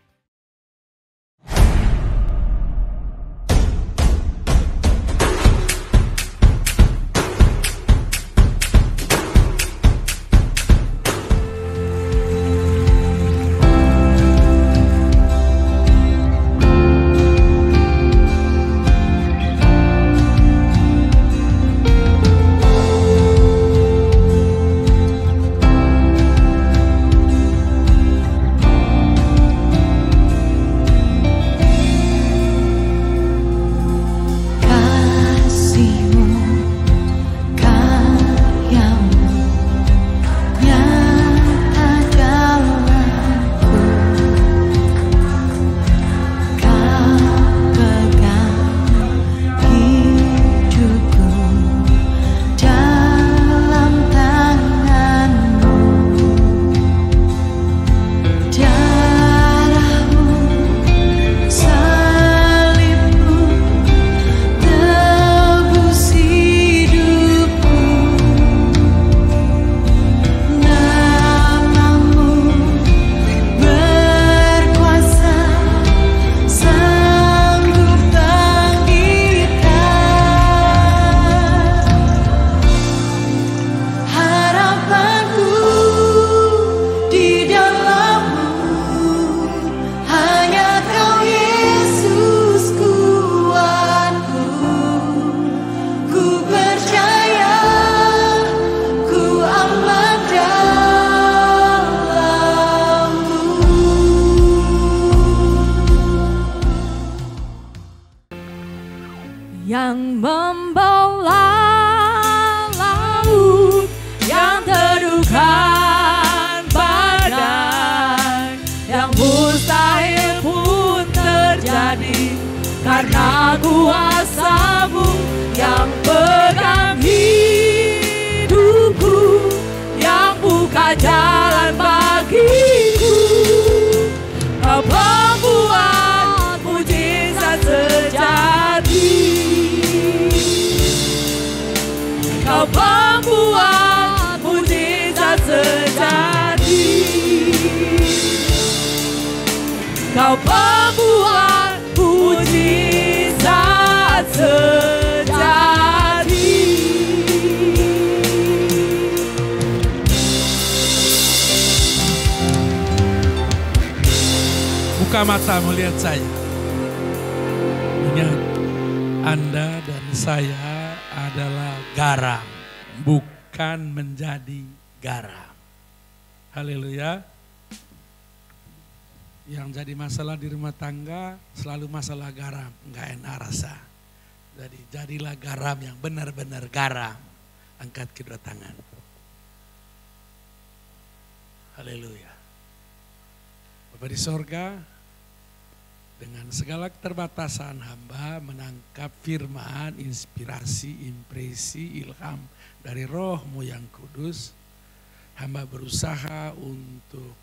yang membelah laut, yang teduhkan badai, yang mustahil pun terjadi karena kuasa-Mu yang pegang hidupku, yang buka jalan bagiku. Kau pembuat mujizat sejati, Kau pembuat mujizat sejati, Kau pembuat mujizat sejati. Buka mata melihat saya. Ingat, Anda dan saya adalah garam, bukan menjadi garam. Haleluya. Yang jadi masalah di rumah tangga selalu masalah garam, enggak enak rasa. Jadi jadilah garam yang benar-benar garam. Angkat kedua tangan. Haleluya. Bapa di sorga, dengan segala keterbatasan hamba menangkap firman, inspirasi, impresi, ilham dari Roh-Mu yang kudus. Hamba berusaha untuk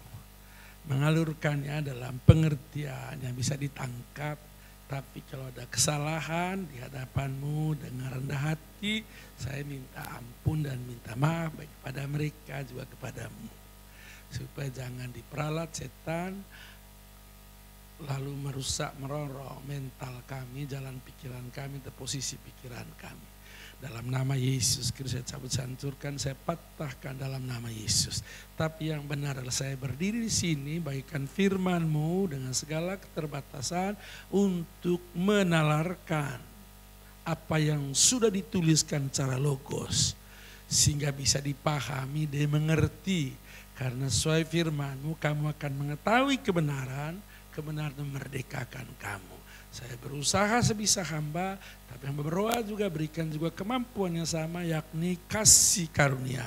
mengalurkannya dalam pengertian yang bisa ditangkap. Tapi kalau ada kesalahan di hadapan-Mu dengan rendah hati, saya minta ampun dan minta maaf baik kepada mereka juga kepada-Mu. Supaya jangan diperalat setan, lalu merusak, merongrong mental kami, jalan pikiran kami, posisi pikiran kami. Dalam nama Yesus Kristus saya cabut, hancurkan, saya patahkan dalam nama Yesus. Tapi yang benar adalah saya berdiri di sini bagikan firman-Mu dengan segala keterbatasan untuk menalarkan apa yang sudah dituliskan secara logos. Sehingga bisa dipahami dan mengerti. Karena sesuai firman-Mu kamu akan mengetahui kebenaran, kebenaran memerdekakan kamu. Saya berusaha sebisa hamba, tapi hamba berdoa juga berikan juga kemampuan yang sama, yakni kasih karunia.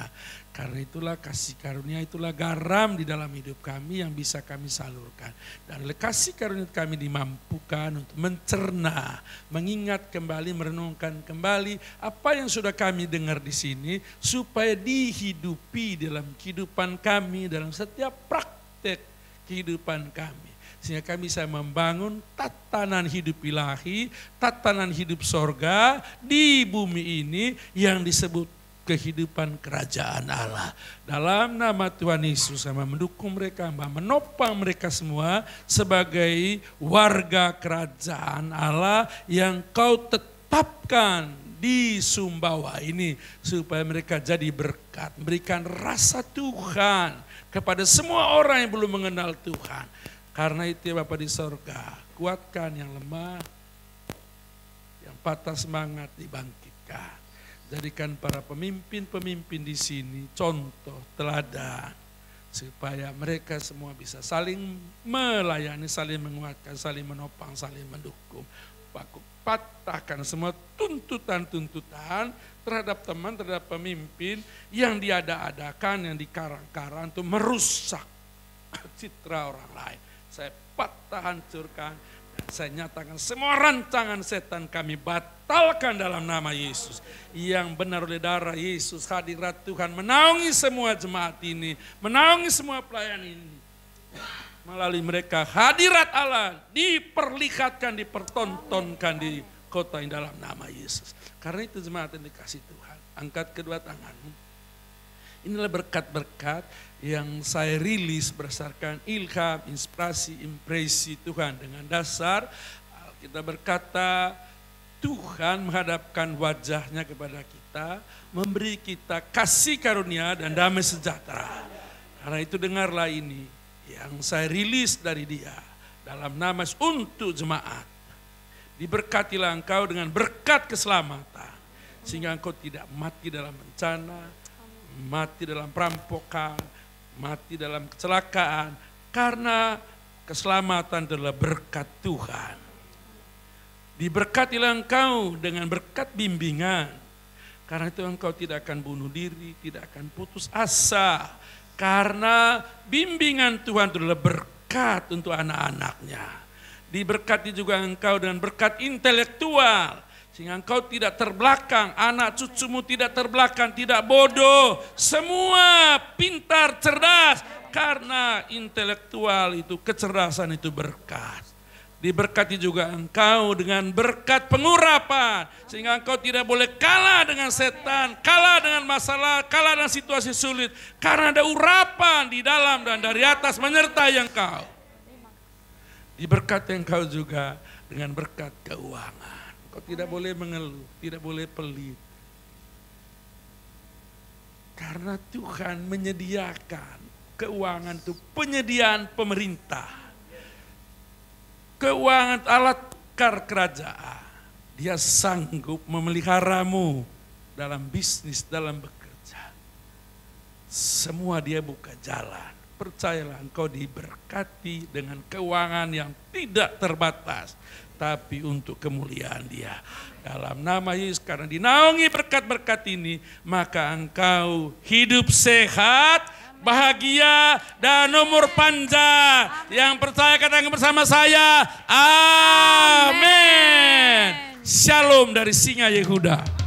Karena itulah kasih karunia, itulah garam di dalam hidup kami yang bisa kami salurkan. Dan oleh kasih karunia kami dimampukan untuk mencerna, mengingat kembali, merenungkan kembali apa yang sudah kami dengar di sini, supaya dihidupi dalam kehidupan kami, dalam setiap praktek kehidupan kami. Sehingga kami bisa membangun tatanan hidup ilahi, tatanan hidup sorga di bumi ini yang disebut kehidupan kerajaan Allah. Dalam nama Tuhan Yesus, sama mendukung mereka, menopang mereka semua sebagai warga kerajaan Allah yang Kau tetapkan di Sumbawa ini. Supaya mereka jadi berkat, memberikan rasa Tuhan kepada semua orang yang belum mengenal Tuhan. Karena itu ya Bapa di sorga, kuatkan yang lemah, yang patah semangat dibangkitkan. Jadikan para pemimpin-pemimpin di sini contoh, teladan. Supaya mereka semua bisa saling melayani, saling menguatkan, saling menopang, saling mendukung. Aku patahkan semua tuntutan-tuntutan terhadap teman, terhadap pemimpin yang diada-adakan, yang dikarang-karang untuk merusak citra orang lain. Saya patah, hancurkan, dan saya nyatakan semua rancangan setan kami batalkan dalam nama Yesus. Yang benar oleh darah Yesus, hadirat Tuhan menaungi semua jemaat ini, menaungi semua pelayan ini. Melalui mereka hadirat Allah diperlihatkan, dipertontonkan di kota ini dalam nama Yesus. Karena itu jemaat yang dikasih Tuhan, angkat kedua tanganmu. Inilah berkat-berkat yang saya rilis berdasarkan ilham, inspirasi, impresi Tuhan. Dengan dasar kita berkata Tuhan menghadapkan wajahnya kepada kita, memberi kita kasih karunia dan damai sejahtera. Karena itu dengarlah ini yang saya rilis dari Dia dalam nama untuk jemaat. Diberkatilah engkau dengan berkat keselamatan sehingga engkau tidak mati dalam bencana, mati dalam perampokan, mati dalam kecelakaan, karena keselamatan adalah berkat Tuhan. Diberkatilah engkau dengan berkat bimbingan. Karena itu engkau tidak akan bunuh diri, tidak akan putus asa. Karena bimbingan Tuhan itu adalah berkat untuk anak-anaknya. Diberkati juga engkau dengan berkat intelektual. Sehingga engkau tidak terbelakang, anak cucumu tidak terbelakang, tidak bodoh. Semua pintar, cerdas. Karena intelektual itu, kecerdasan itu berkat. Diberkati juga engkau dengan berkat pengurapan. Sehingga engkau tidak boleh kalah dengan setan, kalah dengan masalah, kalah dengan situasi sulit. Karena ada urapan di dalam dan dari atas menyertai engkau. Diberkati engkau juga dengan berkat keuangan. Engkau tidak boleh mengeluh, tidak boleh pelit. Karena Tuhan menyediakan keuangan itu penyediaan pemerintah. Keuangan alat tukar kerajaan. Dia sanggup memeliharamu dalam bisnis, dalam bekerja. Semua dia buka jalan. Percayalah engkau diberkati dengan keuangan yang tidak terbatas. Tapi untuk kemuliaan dia. Dalam nama Yesus, karena dinaungi berkat-berkat ini, maka engkau hidup sehat, bahagia, dan umur panjang. Yang percaya katakan bersama saya, amin. Shalom dari Singa Yehuda.